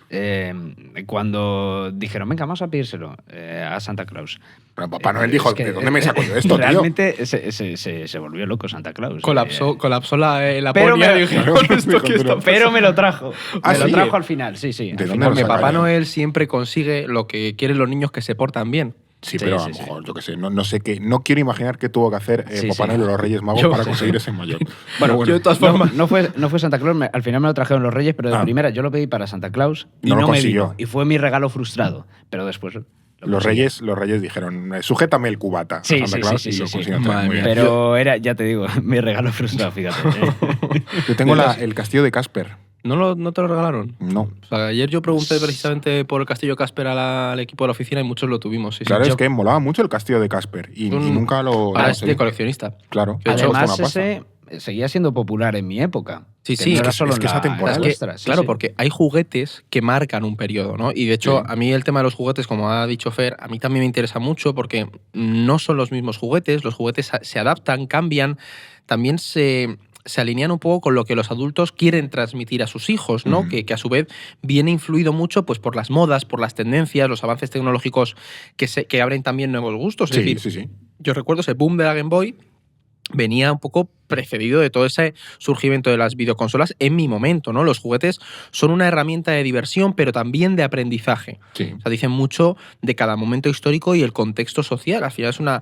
cuando dijeron, venga, vamos a pedírselo a Santa Claus. Pero Papá Noel dijo, Es que, ¿de dónde me saco yo esto, tío? realmente se volvió loco Santa Claus. Colapsó la Pero ponia me- y dije, Claro, ¿esto qué está Pero me lo trajo. ¿Ah, me lo sí? trajo al final, sí. ¿De al dónde final. lo Porque Papá sacaron? Noel siempre consigue lo que quieren los niños que se portan bien. Sí, Sí, pero a sí, lo sí. mejor, yo qué sé, no sé qué. No quiero imaginar qué tuvo que hacer Sí, Papá sí. Noel o los Reyes Magos Yo- para sí, conseguir ese mayor. Bueno, yo de todas formas. No fue Santa Claus, al final me lo trajeron los Reyes, pero de Ah. primera yo lo pedí para Santa Claus y No lo no me consiguió. vino. Y fue mi regalo frustrado. Pero después Los reyes dijeron, sujétame el cubata. Sí, a Santa Claus, sí, y sí, lo sí. consiguieron hacer Madre muy mía. bien. Pero era, ya te digo, mi regalo frustrado, fíjate. Yo tengo el castillo de Casper. ¿No te lo regalaron? No. O sea, ayer yo pregunté precisamente por el castillo Casper al equipo de la oficina y muchos lo tuvimos. Sí, Claro, sí. es que molaba mucho el castillo de Casper y nunca lo Ahora es conseguí. de coleccionista. Claro. De hecho, Además, fue una pasta. ese seguía siendo popular en mi época. Sí, Que sí, no es era que- solo es que en es la atemporal. nuestra, sí, claro, sí. porque hay juguetes que marcan un periodo, ¿no? Y de hecho, Sí. a mí el tema de los juguetes, como ha dicho Fer, a mí también me interesa mucho porque no son los mismos juguetes, los juguetes se adaptan, cambian, también se alinean un poco con lo que los adultos quieren transmitir a sus hijos, ¿no? Ujú. Que a su vez viene influido mucho pues, por las modas, por las tendencias, los avances tecnológicos que abren también nuevos gustos. Es Sí, decir, sí. yo recuerdo ese boom de la Game Boy venía un poco precedido de todo ese surgimiento de las videoconsolas en mi momento, ¿no? Los juguetes son una herramienta de diversión, pero también de aprendizaje. Sí. O sea, dicen mucho de cada momento histórico y el contexto social. Al final es una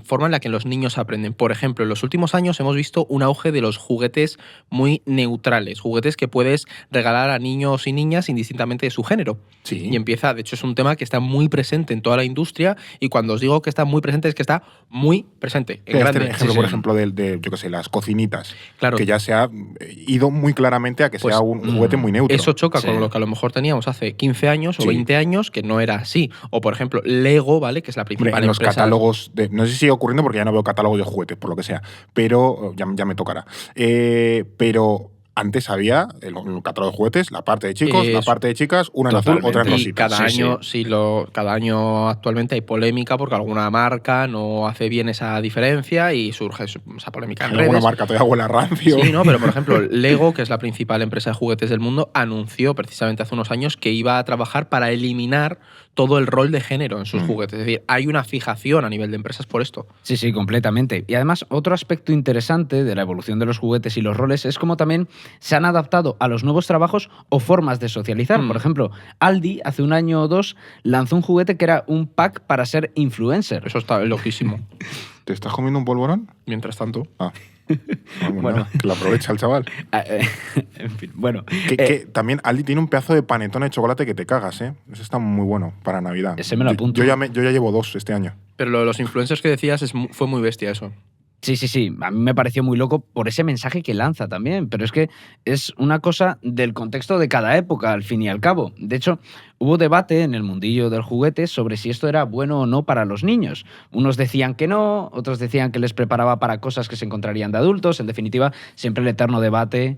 forma en la que los niños aprenden. Por ejemplo, en los últimos años hemos visto un auge de los juguetes muy neutrales, juguetes que puedes regalar a niños y niñas indistintamente de su género. Sí. Y empieza, de hecho, es un tema que está muy presente en toda la industria y cuando os digo que está muy presente es que está muy presente, en grande. Este ejemplo, Sí, por sí. ejemplo, de yo qué sé, las cocinitas. Claro. Que ya se ha ido muy claramente a que Pues, sea un juguete muy neutro. Eso choca Sí. con lo que a lo mejor teníamos hace 15 años o Sí. 20 años, que no era así. O, por ejemplo, Lego, ¿vale? Que es la Hombre, principal en los empresa. catálogos, no sé si sigue ocurriendo porque ya no veo catálogos de juguetes, por lo que sea, pero ya me tocará. Pero antes había el catálogo de juguetes, la parte de chicos, la Eso. parte de chicas, una en azul, Totalmente. otra en Y rosita. cada Sí, año, cada año actualmente hay polémica porque alguna marca no hace bien esa diferencia y surge esa polémica en Alguna redes. marca todavía huele a rancio. Sí, no, pero por ejemplo, Lego, que es la principal empresa de juguetes del mundo, anunció precisamente hace unos años que iba a trabajar para eliminar todo el rol de género en sus juguetes. Es decir, hay una fijación a nivel de empresas por esto. Sí, sí, completamente. Y además, otro aspecto interesante de la evolución de los juguetes y los roles es cómo también se han adaptado a los nuevos trabajos o formas de socializar. Por ejemplo, Aldi, hace un año o dos, lanzó un juguete que era un pack para ser influencer. Eso está loquísimo. ¿Te estás comiendo un polvorón? Mientras tanto. Ah. Bueno, Bueno. nada, que lo aprovecha el chaval. En fin, bueno. Que también Aldi tiene un pedazo de panetón de chocolate que te cagas, ¿eh? Ese está muy bueno para Navidad. Ese me lo apunto. Yo ya llevo 2 este año. Pero lo de los influencers que decías fue muy bestia eso. Sí, sí, sí. A mí me pareció muy loco por ese mensaje que lanza también. Pero es que es una cosa del contexto de cada época, al fin y al cabo. De hecho, hubo debate en el mundillo del juguete sobre si esto era bueno o no para los niños. Unos decían que no, otros decían que les preparaba para cosas que se encontrarían de adultos. En definitiva, siempre el eterno debate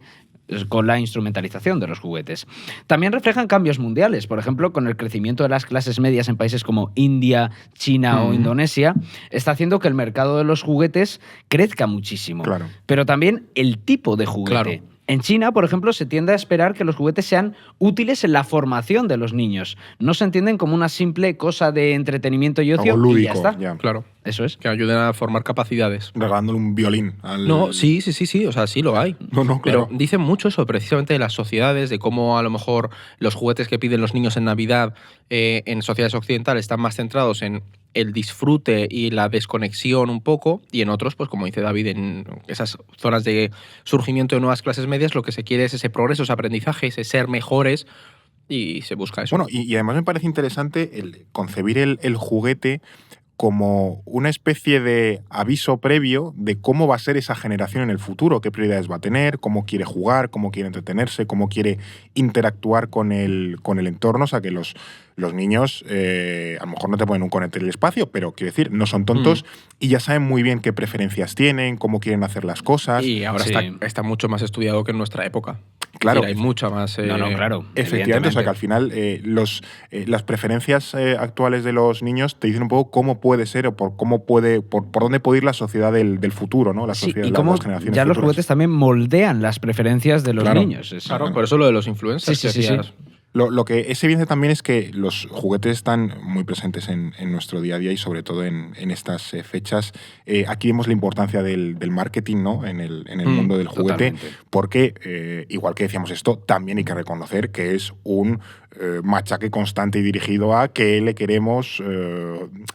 con la instrumentalización de los juguetes. También reflejan cambios mundiales, por ejemplo, con el crecimiento de las clases medias en países como India, China o Indonesia, está haciendo que el mercado de los juguetes crezca muchísimo. Claro. Pero también el tipo de juguete. Claro. En China, por ejemplo, se tiende a esperar que los juguetes sean útiles en la formación de los niños. No se entienden como una simple cosa de entretenimiento y ocio Algo lúdico, y ya está. ya. Claro. Eso es. Que ayuden a formar capacidades. Regalándole un violín al... No, sí. O sea, sí lo hay. No, claro. Pero dicen mucho eso precisamente de las sociedades, de cómo a lo mejor los juguetes que piden los niños en Navidad en sociedades occidentales están más centrados en el disfrute y la desconexión un poco, y en otros, pues como dice David, en esas zonas de surgimiento de nuevas clases medias, lo que se quiere es ese progreso, ese aprendizaje, ese ser mejores, y se busca eso. Bueno, y además me parece interesante el concebir el juguete como una especie de aviso previo de cómo va a ser esa generación en el futuro, qué prioridades va a tener, cómo quiere jugar, cómo quiere entretenerse, cómo quiere interactuar con el entorno. O sea, que los niños a lo mejor no te ponen un conector en el espacio, pero quiero decir, no son tontos y ya saben muy bien qué preferencias tienen, cómo quieren hacer las cosas. Y ahora Sí. está mucho más estudiado que en nuestra época. Claro. Es decir, hay mucha más... No, claro. Efectivamente, o sea que al final las preferencias actuales de los niños te dicen un poco cómo puede ser o por dónde puede ir la sociedad del futuro, ¿no? La Sí, sociedad, y cómo las generaciones ya los futuras. juguetes también moldean las preferencias de los Claro. niños. Es- Claro, por eso lo de los influencers. Sí, sí, que sí, sí. decías. Lo que es evidente también es que los juguetes están muy presentes en nuestro día a día y sobre todo en estas fechas. Aquí vemos la importancia del marketing, ¿no? en el mundo del juguete, totalmente. porque igual que decíamos esto, también hay que reconocer que es un machaque constante y dirigido a qué le queremos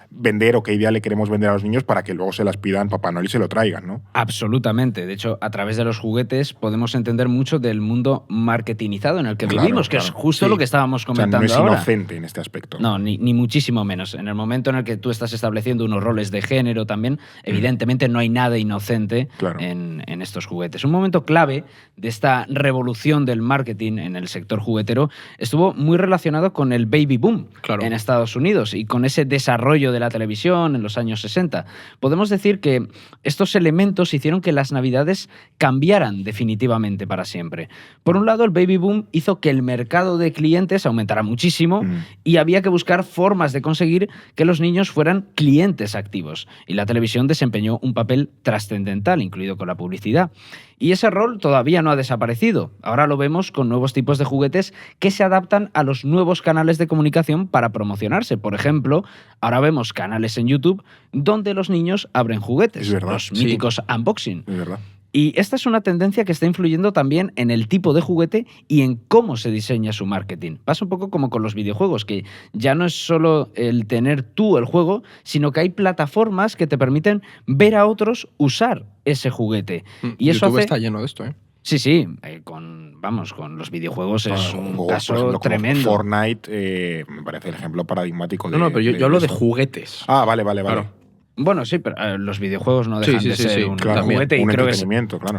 vender o qué idea le queremos vender a los niños para que luego se las pidan Papá Noel y se lo traigan, ¿no? Absolutamente. De hecho, a través de los juguetes podemos entender mucho del mundo marketingizado en el que vivimos, que es justo lo que estábamos comentando no es ahora. inocente en este aspecto. No, ni muchísimo menos. En el momento en el que tú estás estableciendo unos roles de género también, evidentemente no hay nada inocente en estos juguetes. Un momento clave de esta revolución del marketing en el sector juguetero estuvo muy relacionado con el baby boom en Estados Unidos y con ese desarrollo de la televisión en los años 60. Podemos decir que estos elementos hicieron que las Navidades cambiaran definitivamente para siempre. Por un lado, el baby boom hizo que el mercado de clientes aumentara muchísimo y había que buscar formas de conseguir que los niños fueran clientes activos. Y la televisión desempeñó un papel trascendental, incluido con la publicidad. Y ese rol todavía no ha desaparecido. Ahora lo vemos con nuevos tipos de juguetes que se adaptan a los nuevos canales de comunicación para promocionarse. Por ejemplo, ahora vemos canales en YouTube donde los niños abren juguetes, los míticos unboxing. Es verdad. Y esta es una tendencia que está influyendo también en el tipo de juguete y en cómo se diseña su marketing. Pasa un poco como con los videojuegos, que ya no es solo el tener tú el juego, sino que hay plataformas que te permiten ver a otros usar ese juguete. Y eso YouTube está lleno de esto, ¿eh? Sí, con los videojuegos es un caso por ejemplo, tremendo. Fortnite me parece el ejemplo paradigmático de... No, pero yo hablo de juguetes. Ah, vale. Claro. Bueno, sí, pero los videojuegos no dejan de ser un juguete y creo que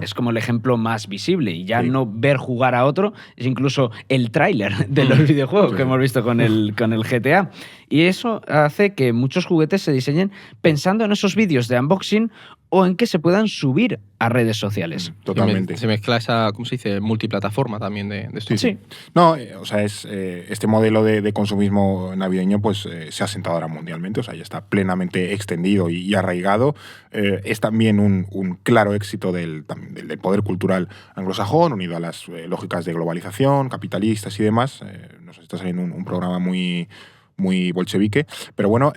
es como el ejemplo más visible. Y ya no ver jugar a otro es incluso el tráiler de los videojuegos que hemos visto con el GTA. Y eso hace que muchos juguetes se diseñen pensando en esos vídeos de unboxing o en que se puedan subir a redes sociales. Totalmente. Se mezcla esa, ¿cómo se dice?, multiplataforma también de esto. Sí. No, o sea, este modelo de consumismo navideño pues se ha sentado ahora mundialmente, o sea, ya está plenamente extendido y arraigado. Es también un claro éxito del poder cultural anglosajón, unido a las lógicas de globalización, capitalistas y demás. Nos está saliendo un programa muy bolchevique. Pero bueno,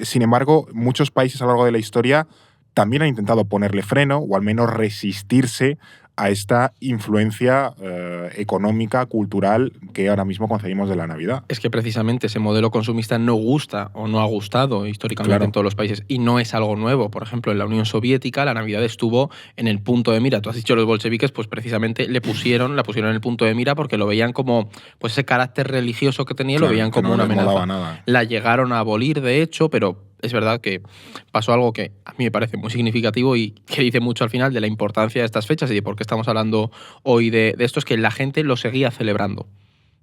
sin embargo, muchos países a lo largo de la historia también han intentado ponerle freno o al menos resistirse a esta influencia económica, cultural que ahora mismo concebimos de la Navidad. Es que precisamente ese modelo consumista no gusta o no ha gustado históricamente en todos los países y no es algo nuevo. Por ejemplo, en la Unión Soviética la Navidad estuvo en el punto de mira. Tú has dicho los bolcheviques, pues precisamente la pusieron en el punto de mira porque lo veían como pues ese carácter religioso que tenía, lo veían como una amenaza. Nada. La llegaron a abolir, de hecho, pero es verdad que pasó algo que a mí me parece muy significativo y que dice mucho al final de la importancia de estas fechas y de por qué estamos hablando hoy de esto, es que la gente lo seguía celebrando.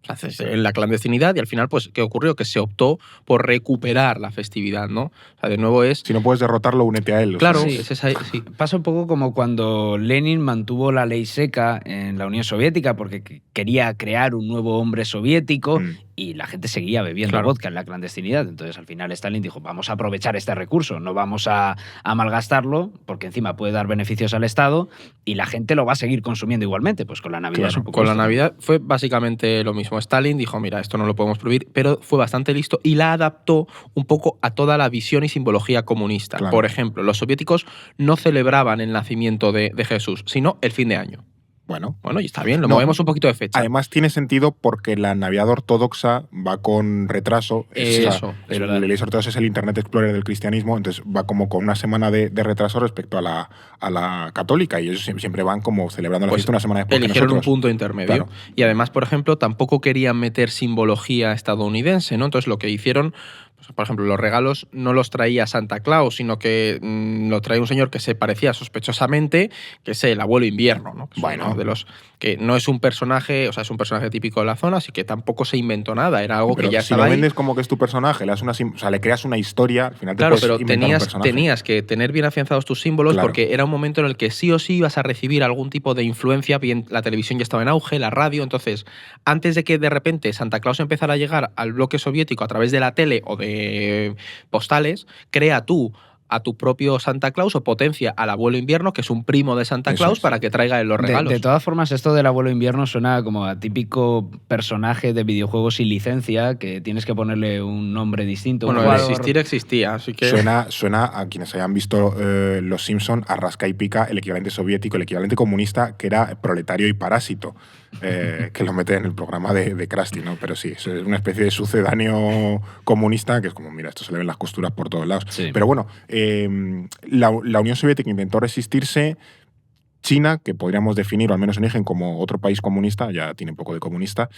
O sea, en la clandestinidad y al final, pues, ¿qué ocurrió? Que se optó por recuperar la festividad, ¿no? O sea, de nuevo es... Si no puedes derrotarlo, únete a él. Claro, o sea, sí. Pasa un poco como cuando Lenin mantuvo la ley seca en la Unión Soviética porque quería crear un nuevo hombre soviético y la gente seguía bebiendo vodka en la clandestinidad. Entonces, al final, Stalin dijo, vamos a aprovechar este recurso, no vamos a malgastarlo porque encima puede dar beneficios al Estado y la gente lo va a seguir consumiendo igualmente. Pues con la Navidad es un poco con la Navidad fue básicamente lo mismo. Stalin dijo, mira, esto no lo podemos prohibir, pero fue bastante listo y la adaptó un poco a toda la visión y simbología comunista. Claro. Por ejemplo, los soviéticos no celebraban el nacimiento de Jesús, sino el fin de año. Bueno, y está bien, lo movemos un poquito de fecha. Además tiene sentido porque la Navidad ortodoxa va con retraso. Eso, el Iglesia ortodoxa es el Internet Explorer del cristianismo, entonces va como con una semana de retraso respecto a la católica y ellos siempre van como celebrando la fiesta una semana después que eligieron nosotros. Un punto intermedio. Claro. Y además, por ejemplo, tampoco querían meter simbología estadounidense, ¿no? Entonces lo que hicieron... Por ejemplo, los regalos no los traía Santa Claus, sino que lo traía un señor que se parecía sospechosamente, que es el abuelo invierno, ¿no? Bueno, de los que no es un personaje, o sea, es un personaje típico de la zona, así que tampoco se inventó nada, era algo pero que ya si estaba lo ahí. vendes como que es tu personaje, le creas una historia, al final te claro, puedes pero inventar un personaje. tenías que tener bien afianzados tus símbolos porque era un momento en el que sí o sí ibas a recibir algún tipo de influencia, bien la televisión ya estaba en auge, la radio, entonces antes de que de repente Santa Claus empezara a llegar al bloque soviético a través de la tele o de postales, crea tú a tu propio Santa Claus o potencia al abuelo invierno, que es un primo de Santa Eso Claus, es. para que traiga los regalos. De todas formas, esto del abuelo invierno suena como a típico personaje de videojuegos sin licencia, que tienes que ponerle un nombre distinto. Bueno, un el jugador- existir existía, así que... Suena a quienes hayan visto Los Simpson a rasca y pica el equivalente soviético, el equivalente comunista, que era proletario y parásito, que lo mete en el programa de Krusty, ¿no? Pero sí, es una especie de sucedáneo comunista que es como, mira, esto se le ven las costuras por todos lados. Sí. Pero bueno, la Unión Soviética intentó resistirse. China, que podríamos definir, o al menos en origen, como otro país comunista, ya tiene poco de comunista,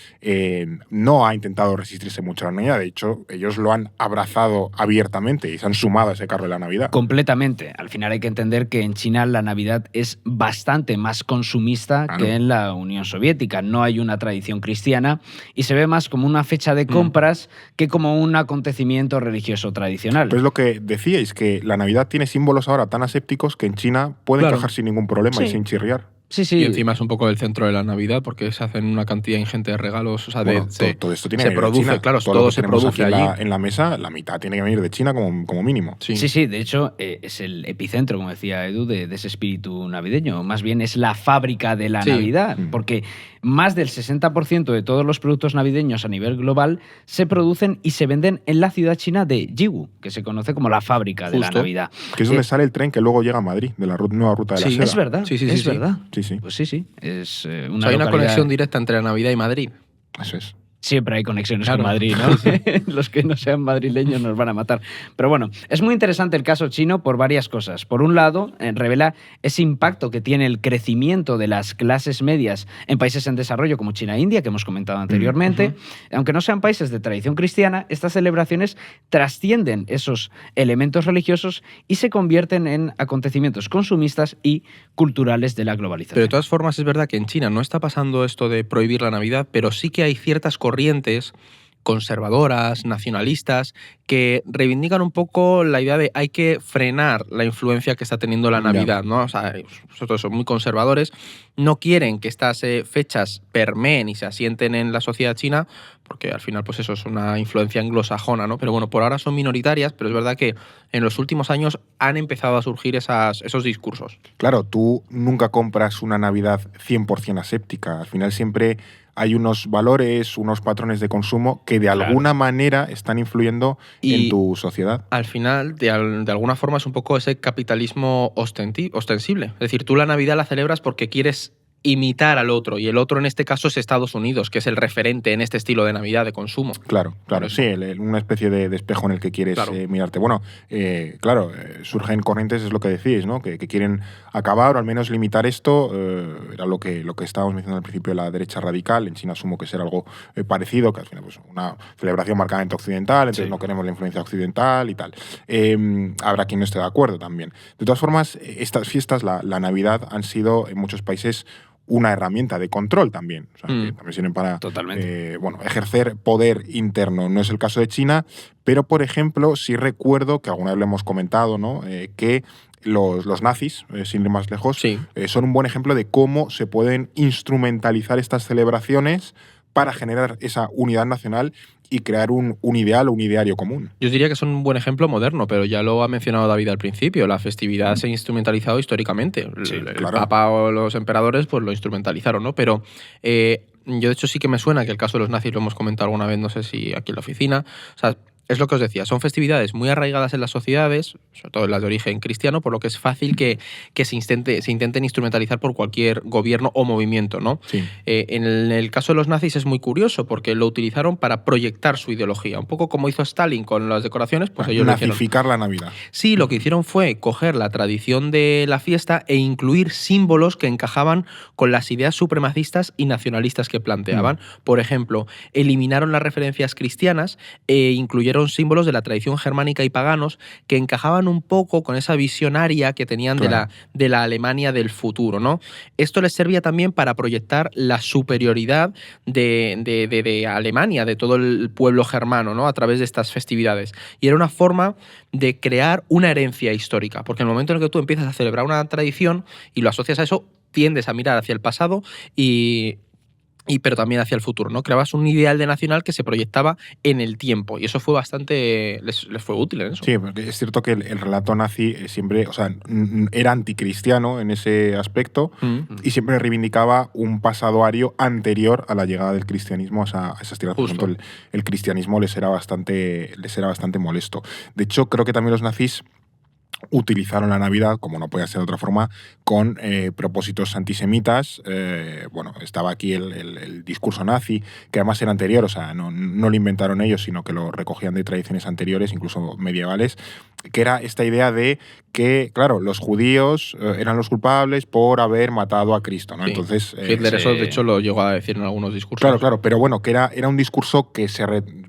no ha intentado resistirse mucho a la Navidad. De hecho, ellos lo han abrazado abiertamente y se han sumado a ese carro de la Navidad. Completamente. Al final hay que entender que en China la Navidad es bastante más consumista Claro. que en la Unión Soviética. No hay una tradición cristiana y se ve más como una fecha de compras que como un acontecimiento religioso tradicional. Pero es lo que decíais, que la Navidad tiene símbolos ahora tan asépticos que en China pueden Claro. encajar sin ningún problema y Sí. sin chirriar. Sí, sí. Y encima es un poco el centro de la Navidad, porque se hacen una cantidad ingente de regalos. O sea, Bueno, se, todo esto tiene se que venir de produce, China. claro, Todo lo todo que se tenemos produce aquí allí. en la mesa, la mitad tiene que venir de China como mínimo. Sí. Sí, sí, de hecho es el epicentro, como decía Edu, de ese espíritu navideño. Más bien es la fábrica de la Sí. Navidad, Mm. porque más del 60% de todos los productos navideños a nivel global se producen y se venden en la ciudad china de Yiwu, que se conoce como la fábrica de la Justo. Navidad. Que es donde sale el tren que luego llega a Madrid, de la nueva ruta de la Sí, seda. Es verdad, Sí, sí, es sí, sí. verdad. Sí, sí, Pues sí, es O una sea, hay una localidad- conexión directa entre la Navidad y Madrid. eso es. Siempre hay conexiones Claro. con Madrid, ¿no? Los que no sean madrileños nos van a matar. Pero bueno, es muy interesante el caso chino por varias cosas. Por un lado, revela ese impacto que tiene el crecimiento de las clases medias en países en desarrollo como China e India, que hemos comentado anteriormente. Aunque no sean países de tradición cristiana, estas celebraciones trascienden esos elementos religiosos y se convierten en acontecimientos consumistas y culturales de la globalización. Pero de todas formas es verdad que en China no está pasando esto de prohibir la Navidad, pero sí que hay ciertas corrientes conservadoras, nacionalistas, que reivindican un poco la idea de hay que frenar la influencia que está teniendo la Ya. Navidad, ¿no? O sea, nosotros son muy conservadores, no quieren que estas fechas permeen y se asienten en la sociedad china, porque al final pues eso es una influencia anglosajona, ¿no? Pero bueno, por ahora son minoritarias, pero es verdad que en los últimos años han empezado a surgir esos discursos. Claro, tú nunca compras una Navidad 100% aséptica. Al final siempre hay unos valores, unos patrones de consumo que de Claro. alguna manera están influyendo Y- en tu sociedad. Al final, de alguna forma, es un poco ese capitalismo ostensible. Es decir, tú la Navidad la celebras porque quieres imitar al otro, y el otro en este caso es Estados Unidos, que es el referente en este estilo de Navidad de consumo. Claro, claro, eso. sí, una especie de espejo en el que quieres Claro. mirarte. Bueno, surgen corrientes, es lo que decís, ¿no? Que quieren acabar o al menos limitar esto. Era lo que estábamos mencionando al principio de la derecha radical. En China asumo que será algo parecido, que al final pues una celebración marcadamente occidental, entonces Sí. no queremos la influencia occidental y tal. Habrá quien no esté de acuerdo también. De todas formas, estas fiestas, la Navidad, han sido en muchos países una herramienta de control también. O sea, que también sirven para Totalmente. ejercer poder interno. No es el caso de China, pero, por ejemplo, sí recuerdo, que alguna vez lo hemos comentado, ¿no? Que los nazis, sin ir más lejos, Sí. son un buen ejemplo de cómo se pueden instrumentalizar estas celebraciones para generar esa unidad nacional y crear un ideal o un ideario común. Yo diría que son un buen ejemplo moderno, pero ya lo ha mencionado David al principio. La festividad se ha instrumentalizado históricamente. Sí, el claro. Papa o los emperadores pues lo instrumentalizaron, ¿no? Pero yo de hecho sí que me suena que el caso de los nazis lo hemos comentado alguna vez, no sé si aquí en la oficina. O sea, es lo que os decía, son festividades muy arraigadas en las sociedades, sobre todo en las de origen cristiano, por lo que es fácil que se intenten instrumentalizar por cualquier gobierno o movimiento, ¿no? Sí. En el caso de los nazis es muy curioso porque lo utilizaron para proyectar su ideología. Un poco como hizo Stalin con las decoraciones, pues ellos lo hicieron. Nazificar la Navidad. Sí, lo que hicieron fue coger la tradición de la fiesta e incluir símbolos que encajaban con las ideas supremacistas y nacionalistas que planteaban. Por ejemplo, eliminaron las referencias cristianas e incluyeron símbolos de la tradición germánica y paganos que encajaban un poco con esa visionaria que tenían Claro. de la Alemania del futuro, ¿no? Esto les servía también para proyectar la superioridad de Alemania, de todo el pueblo germano, ¿no? A través de estas festividades. Y era una forma de crear una herencia histórica, porque en el momento en el que tú empiezas a celebrar una tradición y lo asocias a eso, tiendes a mirar hacia el pasado y pero también hacia el futuro, ¿no? Creabas un ideal de nacional que se proyectaba en el tiempo y eso fue bastante, les fue útil en eso. Sí, porque es cierto que el relato nazi siempre, o sea, era anticristiano en ese aspecto y siempre reivindicaba un pasado ario anterior a la llegada del cristianismo a esas tierras. Por ejemplo, el cristianismo les era bastante molesto. De hecho, creo que también los nazis utilizaron la Navidad, como no podía ser de otra forma, con propósitos antisemitas. Bueno, estaba aquí el discurso nazi, que además era anterior, o sea, no lo inventaron ellos, sino que lo recogían de tradiciones anteriores, incluso medievales, que era esta idea de que, claro, los judíos eran los culpables por haber matado a Cristo, ¿no? Sí. Entonces, Hitler eso, de hecho, lo llegó a decir en algunos discursos. Claro, pero bueno, que era un discurso que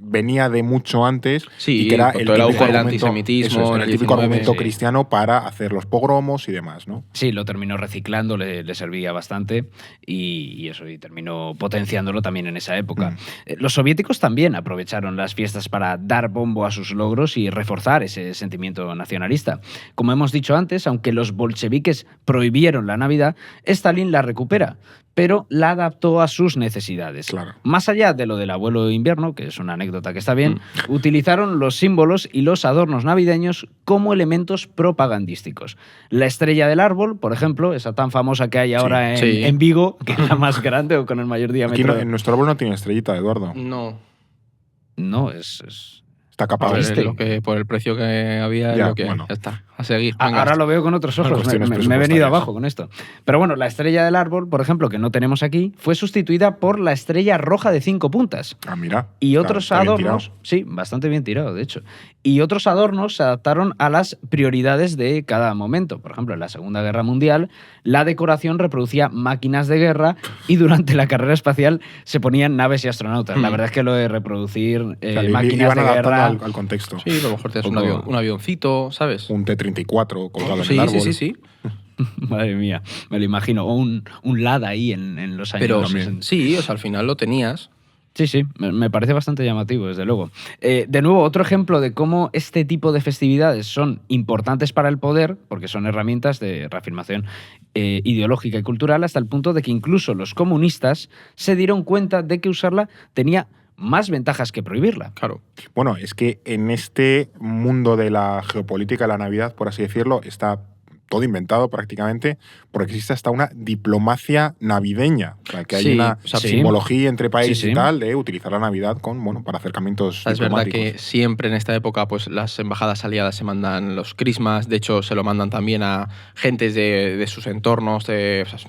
venía de mucho antes y que era el antisemitismo, el típico argumento cristiano para hacer los pogromos y demás, ¿no? Sí, lo terminó reciclando, le servía bastante y eso, y terminó potenciándolo también en esa época. Los soviéticos también aprovecharon las fiestas para dar bombo a sus logros y reforzar ese sentimiento nacionalista. Como hemos dicho antes, aunque los bolcheviques prohibieron la Navidad, Stalin la recupera, pero la adaptó a sus necesidades. Claro. Más allá de lo del abuelo de invierno, que es una anécdota que está bien, utilizaron los símbolos y los adornos navideños como elementos propagandísticos. La estrella del árbol, por ejemplo, esa tan famosa que hay ahora en Vigo, que es la más grande o con el mayor diámetro. Aquí en nuestro árbol no tiene estrellita, Eduardo. No. No, es... Está capaz de por el precio que había, ya, lo que bueno. ya está. A seguir. Venga, ahora lo veo con otros ojos. Me he venido abajo con esto. Pero bueno, la estrella del árbol, por ejemplo, que no tenemos aquí, fue sustituida por la estrella roja de 5 puntas. Ah, mira. Y otros adornos, sí, bastante bien tirado, de hecho. Y otros adornos se adaptaron a las prioridades de cada momento. Por ejemplo, en la Segunda Guerra Mundial, la decoración reproducía máquinas de guerra y durante la carrera espacial se ponían naves y astronautas. La verdad es que lo de reproducir máquinas de guerra... Al contexto. Sí, a lo mejor tienes un avioncito, ¿sabes? Un T-34 colgado en el árbol. Sí. Madre mía, me lo imagino. O un LAD ahí en los años. Pero sí, o sea, al final lo tenías. Sí, me parece bastante llamativo, desde luego. De nuevo, otro ejemplo de cómo este tipo de festividades son importantes para el poder, porque son herramientas de reafirmación ideológica y cultural, hasta el punto de que incluso los comunistas se dieron cuenta de que usarla tenía más ventajas que prohibirla. Claro. Bueno, es que en este mundo de la geopolítica, la Navidad, por así decirlo, está todo inventado prácticamente, porque existe hasta una diplomacia navideña. O sea, que hay una simbología entre países y tal de utilizar la Navidad para acercamientos diplomáticos. Es verdad que siempre en esta época pues las embajadas aliadas se mandan los Christmas, de hecho se lo mandan también a gentes de sus entornos,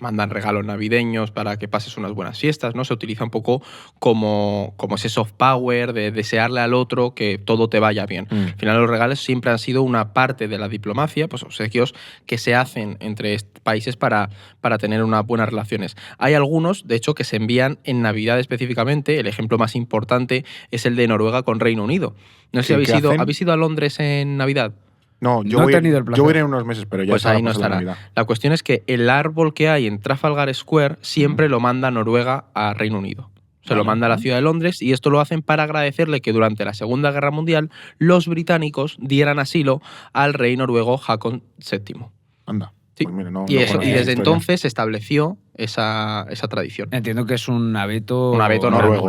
mandan regalos navideños para que pases unas buenas fiestas, ¿no? Se utiliza un poco como ese soft power de desearle al otro que todo te vaya bien. Al final los regalos siempre han sido una parte de la diplomacia, pues obsequios que se hacen entre países para tener unas buenas relaciones. Hay algunos, de hecho, que se envían en Navidad específicamente. El ejemplo más importante es el de Noruega con Reino Unido. No sé si ¿habéis ido a Londres en Navidad? No, yo iré en unos meses, pero ya pues ahí no estará. La cuestión es que el árbol que hay en Trafalgar Square siempre lo manda Noruega a Reino Unido. Se lo manda a la ciudad de Londres y esto lo hacen para agradecerle que durante la Segunda Guerra Mundial los británicos dieran asilo al rey noruego Haakon VII. Anda. Sí. Pues mira, y desde entonces se estableció esa tradición. Entiendo que es un abeto noruego.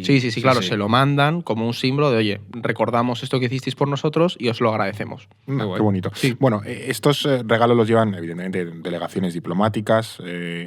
Sí, claro. Se lo mandan como un símbolo de, oye, recordamos esto que hicisteis por nosotros y os lo agradecemos. Qué bonito. Sí. Bueno, estos regalos los llevan, evidentemente, delegaciones diplomáticas.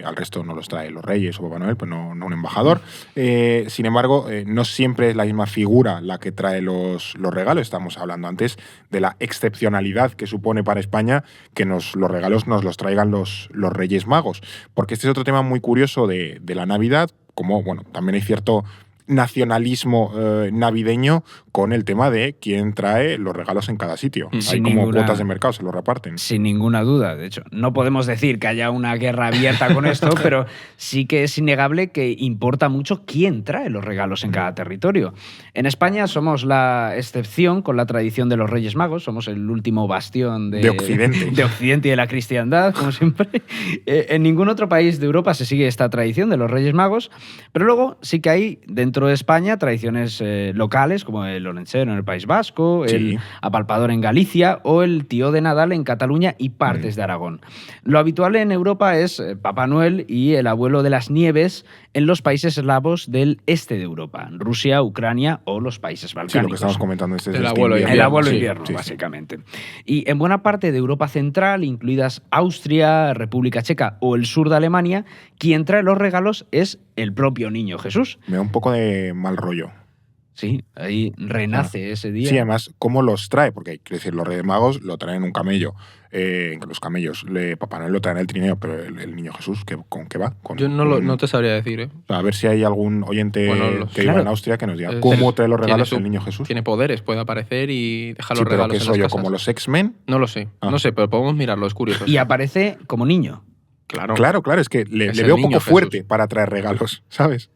Al resto no los trae los reyes o Papá Noel, pues no un embajador. Sin embargo, no siempre es la misma figura la que trae los regalos. Estamos hablando antes de la excepcionalidad que supone para España que los regalos nos los traigan los Reyes Magos. Porque este es otro tema muy curioso de la Navidad, como también hay cierto nacionalismo navideño con el tema de quién trae los regalos en cada sitio. Hay como cuotas de mercado, se lo reparten. Sin ninguna duda. De hecho, no podemos decir que haya una guerra abierta con esto, pero sí que es innegable que importa mucho quién trae los regalos en cada territorio. En España somos la excepción con la tradición de los Reyes Magos, somos el último bastión de Occidente. De Occidente y de la cristiandad, como siempre. En ningún otro país de Europa se sigue esta tradición de los Reyes Magos, pero luego sí que hay dentro dentro de España, tradiciones locales como el olentzero en el País Vasco, Sí. el apalpador en Galicia o el tío de Nadal en Cataluña y partes de Aragón. Lo habitual en Europa es Papá Noel y el abuelo de las nieves en los países eslavos del este de Europa, Rusia, Ucrania o los países Sí, lo balcánicos. que estamos comentando es El abuelo El abuelo sí, invierno, sí, sí. básicamente. Y en buena parte de Europa Central, incluidas Austria, República Checa o el sur de Alemania, quien trae los regalos es el propio niño Jesús. Me da un poco de mal rollo. Sí, ahí renace ese día. Sí, además, ¿cómo los trae? Porque, quiero decir, los Reyes Magos lo traen en un camello. Los camellos, Papá Noel lo trae en el trineo, pero el niño Jesús, ¿con qué va? Yo no te sabría decir, ¿eh? O sea, a ver si hay algún oyente Bueno, que viva en Austria que nos diga Eh, cómo trae los tiene regalos su- el niño Jesús. Tiene poderes, puede aparecer y dejar Sí, los pero regalos ¿qué en soy yo? las ¿Como casas. los X-Men? No lo sé, Ah. no sé, pero podemos mirarlo, es curioso. Y aparece como niño. Claro, Claro, es que le Es el veo niño poco Jesús. fuerte para traer regalos, ¿sabes?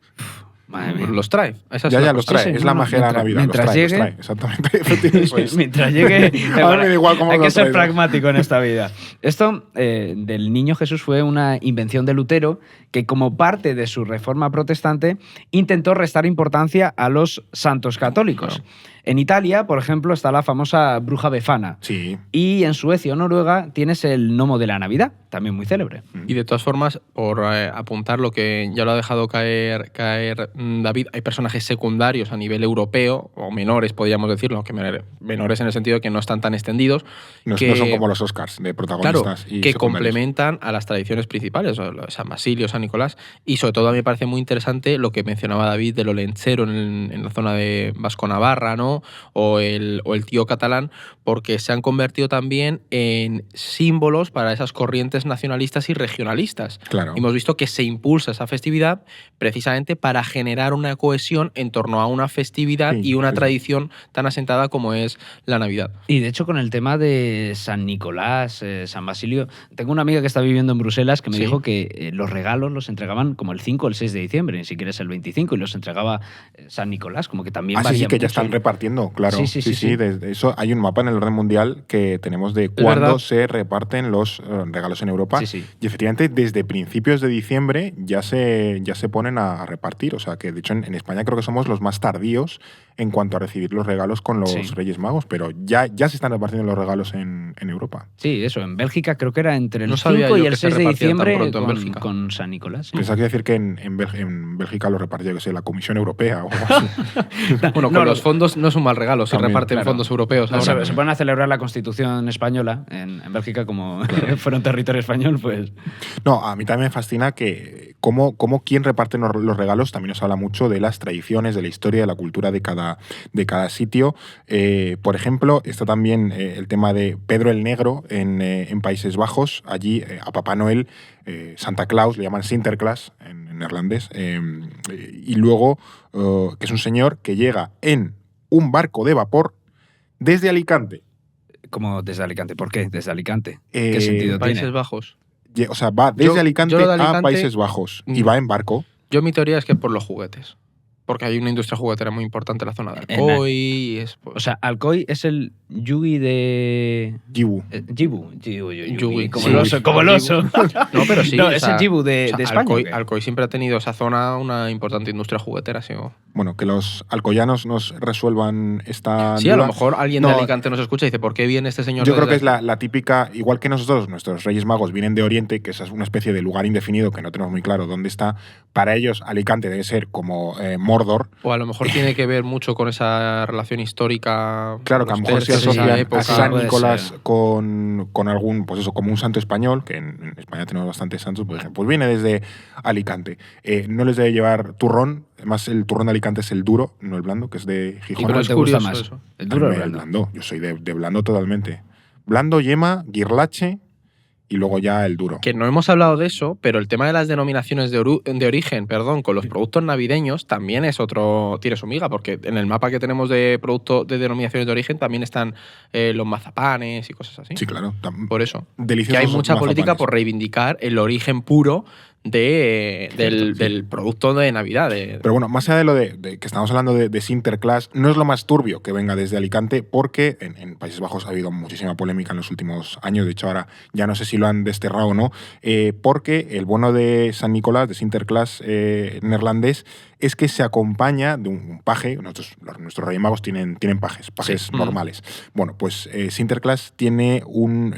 Madre mía. los trae. Esa es Ya la los cosa. trae, sí, es la no, magia de la mientras- Navidad. mientras los llegue- trae, exactamente. Eso es. Mientras llegue. A mí me da igual cómo Hay lo que ser traigas. pragmático en esta vida. Esto del niño Jesús fue una invención de Lutero que, como parte de su reforma protestante, intentó restar importancia a los santos católicos. Claro. En Italia, por ejemplo, está la famosa bruja Befana. Sí. Y en Suecia o Noruega tienes el gnomo de la Navidad, también muy célebre. Y de todas formas, por apuntar lo que ya lo ha dejado caer David, hay personajes secundarios a nivel europeo, o menores, podríamos decirlo, que menores en el sentido de que no están tan extendidos, No, que, no son como los Oscars de claro, protagonistas y que secundarios. complementan a las tradiciones principales, o lo de San Basilio, San Nicolás, y sobre todo a mí me parece muy interesante lo que mencionaba David del olentzero en la zona de Vasco-Navarra, ¿no? o el tío catalán, porque se han convertido también en símbolos para esas corrientes nacionalistas y regionalistas. Claro. Hemos visto que se impulsa esa festividad precisamente para generar una cohesión en torno a una festividad Sí, y una sí, sí. tradición tan asentada como es la Navidad. Y de hecho, con el tema de San Nicolás, San Basilio, tengo una amiga que está viviendo en Bruselas que me Sí. dijo que los regalos los entregaban como el 5 o el 6 de diciembre, ni siquiera es el 25, y los entregaba San Nicolás, como que también Ah, sí, varía sí, que ya mucho. están repartiendo, claro. Sí. Desde eso hay un mapa en el orden mundial que tenemos de verdad. cuándo se reparten los regalos en Europa. Sí, sí. Y efectivamente, desde principios de diciembre ya se ponen a repartir. O sea, que de hecho en España creo que somos los más tardíos en cuanto a recibir los regalos con los Sí. Reyes Magos, pero ya se están repartiendo los regalos en Europa. Sí, eso. En Bélgica creo que era entre el No sabía 5 y yo el que se 6 de repartían tan diciembre pronto en Bélgica. con San Nicolás. sí. Pensaba que decir que en Bélgica lo repartía, que sé, la Comisión Europea o algo así. Bueno, No, con los fondos no es un mal regalo, si También, reparten claro. fondos europeos. No, ahora. se ponen a celebrar la Constitución española en Bélgica como fueron territorio español, pues... No, a mí también me fascina que cómo quién reparte los regalos también nos habla mucho de las tradiciones, de la historia, de la cultura de cada sitio. Por ejemplo, está también el tema de Pedro el Negro en Países Bajos. Allí a Papá Noel, Santa Claus, le llaman Sinterklaas en neerlandés. Y luego, que es un señor que llega en un barco de vapor desde Alicante. Como desde Alicante. ¿Por qué? Desde Alicante. Eh, ¿Qué sentido Países tiene? Bajos. O sea, va desde Yo- Alicante, yo lo de a Alicante- Países Bajos y va en barco. Yo mi teoría es que por los juguetes. Porque hay una industria juguetera muy importante en la zona de En Alcoy. Y es, pues, O sea, Alcoy es el Yugi de... Yibu. Yibu. Yugi, Como sí. el oso. Como el oso. no, pero sí. No, o es sea, el Yibu de o sea, España. Alcoy, ¿o qué? Alcoy siempre ha tenido esa zona una importante industria juguetera. Sí, Bueno, que los alcoyanos nos resuelvan esta sí, a lo duda. mejor alguien No, de Alicante nos escucha y dice, ¿por qué viene este señor? Yo creo desde que es aquí? la típica, igual que nosotros, nuestros Reyes Magos vienen de Oriente, que esa es una especie de lugar indefinido que no tenemos muy claro dónde está. Para ellos, Alicante debe ser como Mordor. O a lo mejor tiene que ver mucho con esa relación histórica. Claro, que a lo los mejor se tercios de esa asocian época. a San puede Nicolás ser. con algún, pues eso, como un santo español, que en España tenemos bastantes santos, por ejemplo, pues viene desde Alicante. No les debe llevar turrón, además el turrón de Alicante es el duro, no el blando, que es de ¿Y Gijón. cuál es te gusta curioso más? eso. ¿El duro o el El blando? blando. Yo soy de blando totalmente. Blando, yema, guirlache y luego ya el duro. Que no hemos hablado de eso, pero el tema de las denominaciones de origen, con los productos navideños también es otro, tiene su miga, porque en el mapa que tenemos de denominaciones de origen también están los mazapanes y cosas así. Sí, claro. Por eso. Deliciosos Que hay mucha mazapanes. política por reivindicar el origen puro del producto de Navidad. Pero bueno, más allá de lo de que estamos hablando de Sinterklaas, no es lo más turbio que venga desde Alicante, porque en Países Bajos ha habido muchísima polémica en los últimos años. De hecho, ahora ya no sé si lo han desterrado o no, porque el bono de San Nicolás, de Sinterklaas neerlandés, es que se acompaña de un paje. Nuestros Reyes Magos tienen pajes sí. normales. Bueno, pues Sinterklaas tiene un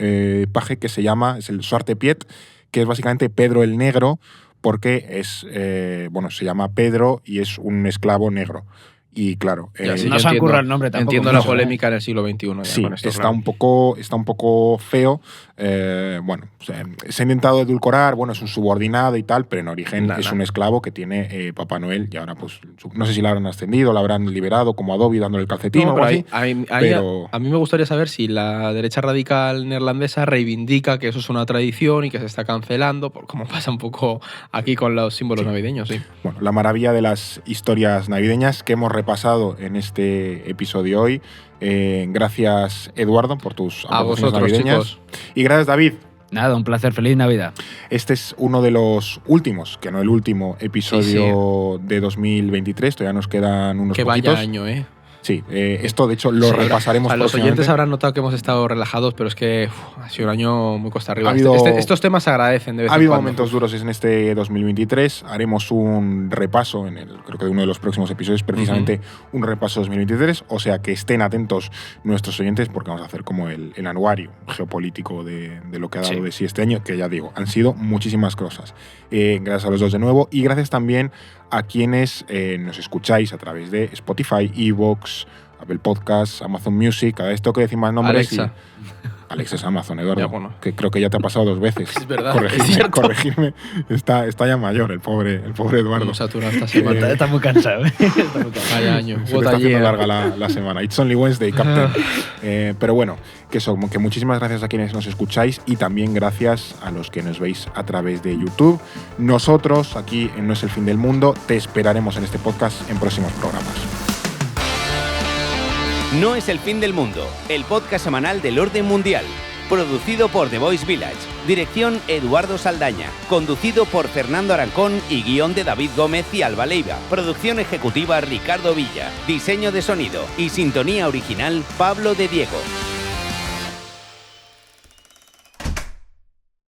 paje que es el Zwarte Piet, que es básicamente Pedro el Negro, porque se llama Pedro y es un esclavo negro. Y claro, no se han currado el nombre tampoco. Entiendo la polémica en el siglo XXI. Sí, con esto, está un poco feo. Se ha intentado edulcorar, es un subordinado y tal, pero en origen es un esclavo que tiene Papá Noel, y ahora pues no sé si la habrán ascendido, la habrán liberado como a Dobby dándole el calcetín o algo así. A mí me gustaría saber si la derecha radical neerlandesa reivindica que eso es una tradición y que se está cancelando, como pasa un poco aquí con los símbolos navideños. Sí. Bueno, la maravilla de las historias navideñas que hemos repasado en este episodio hoy. Gracias, Eduardo, por tus aportaciones navideñas. Chicos. Y gracias, David. Nada, un placer. Feliz Navidad. Este es uno de los últimos, que no el último episodio de 2023. Todavía nos quedan unos poquitos. Que vaya año, ¿eh? Sí, esto de hecho lo repasaremos. Los oyentes habrán notado que hemos estado relajados, pero es que ha sido un año muy cuesta arriba. Estos temas se agradecen de vez en cuando. Ha habido momentos duros en este 2023. Haremos un repaso creo que de uno de los próximos episodios, precisamente un repaso 2023. O sea que estén atentos nuestros oyentes, porque vamos a hacer como el anuario geopolítico de lo que ha dado de sí este año, que ya digo, han sido muchísimas cosas. Gracias a los dos de nuevo, y gracias también a quienes nos escucháis a través de Spotify, Evox, Apple Podcasts, Amazon Music. Cada vez tengo que decir más nombres. Alexa. Alexa es Amazon, Eduardo. Ya, bueno. Que creo que ya te ha pasado 2 veces. Es verdad. Corregirme. Está ya mayor el pobre Eduardo. Hemos saturado esta semana. Está muy cansado. Vaya año. Se está haciendo larga la semana. It's only Wednesday, Captain. Pero bueno, que muchísimas gracias a quienes nos escucháis, y también gracias a los que nos veis a través de YouTube. Nosotros, aquí en No es el fin del mundo, te esperaremos en este podcast en próximos programas. No es el fin del mundo, el podcast semanal del orden mundial. Producido por The Voice Village. Dirección Eduardo Saldaña. Conducido por Fernando Arancón y guión de David Gómez y Alba Leiva. Producción ejecutiva Ricardo Villa. Diseño de sonido y sintonía original Pablo de Diego.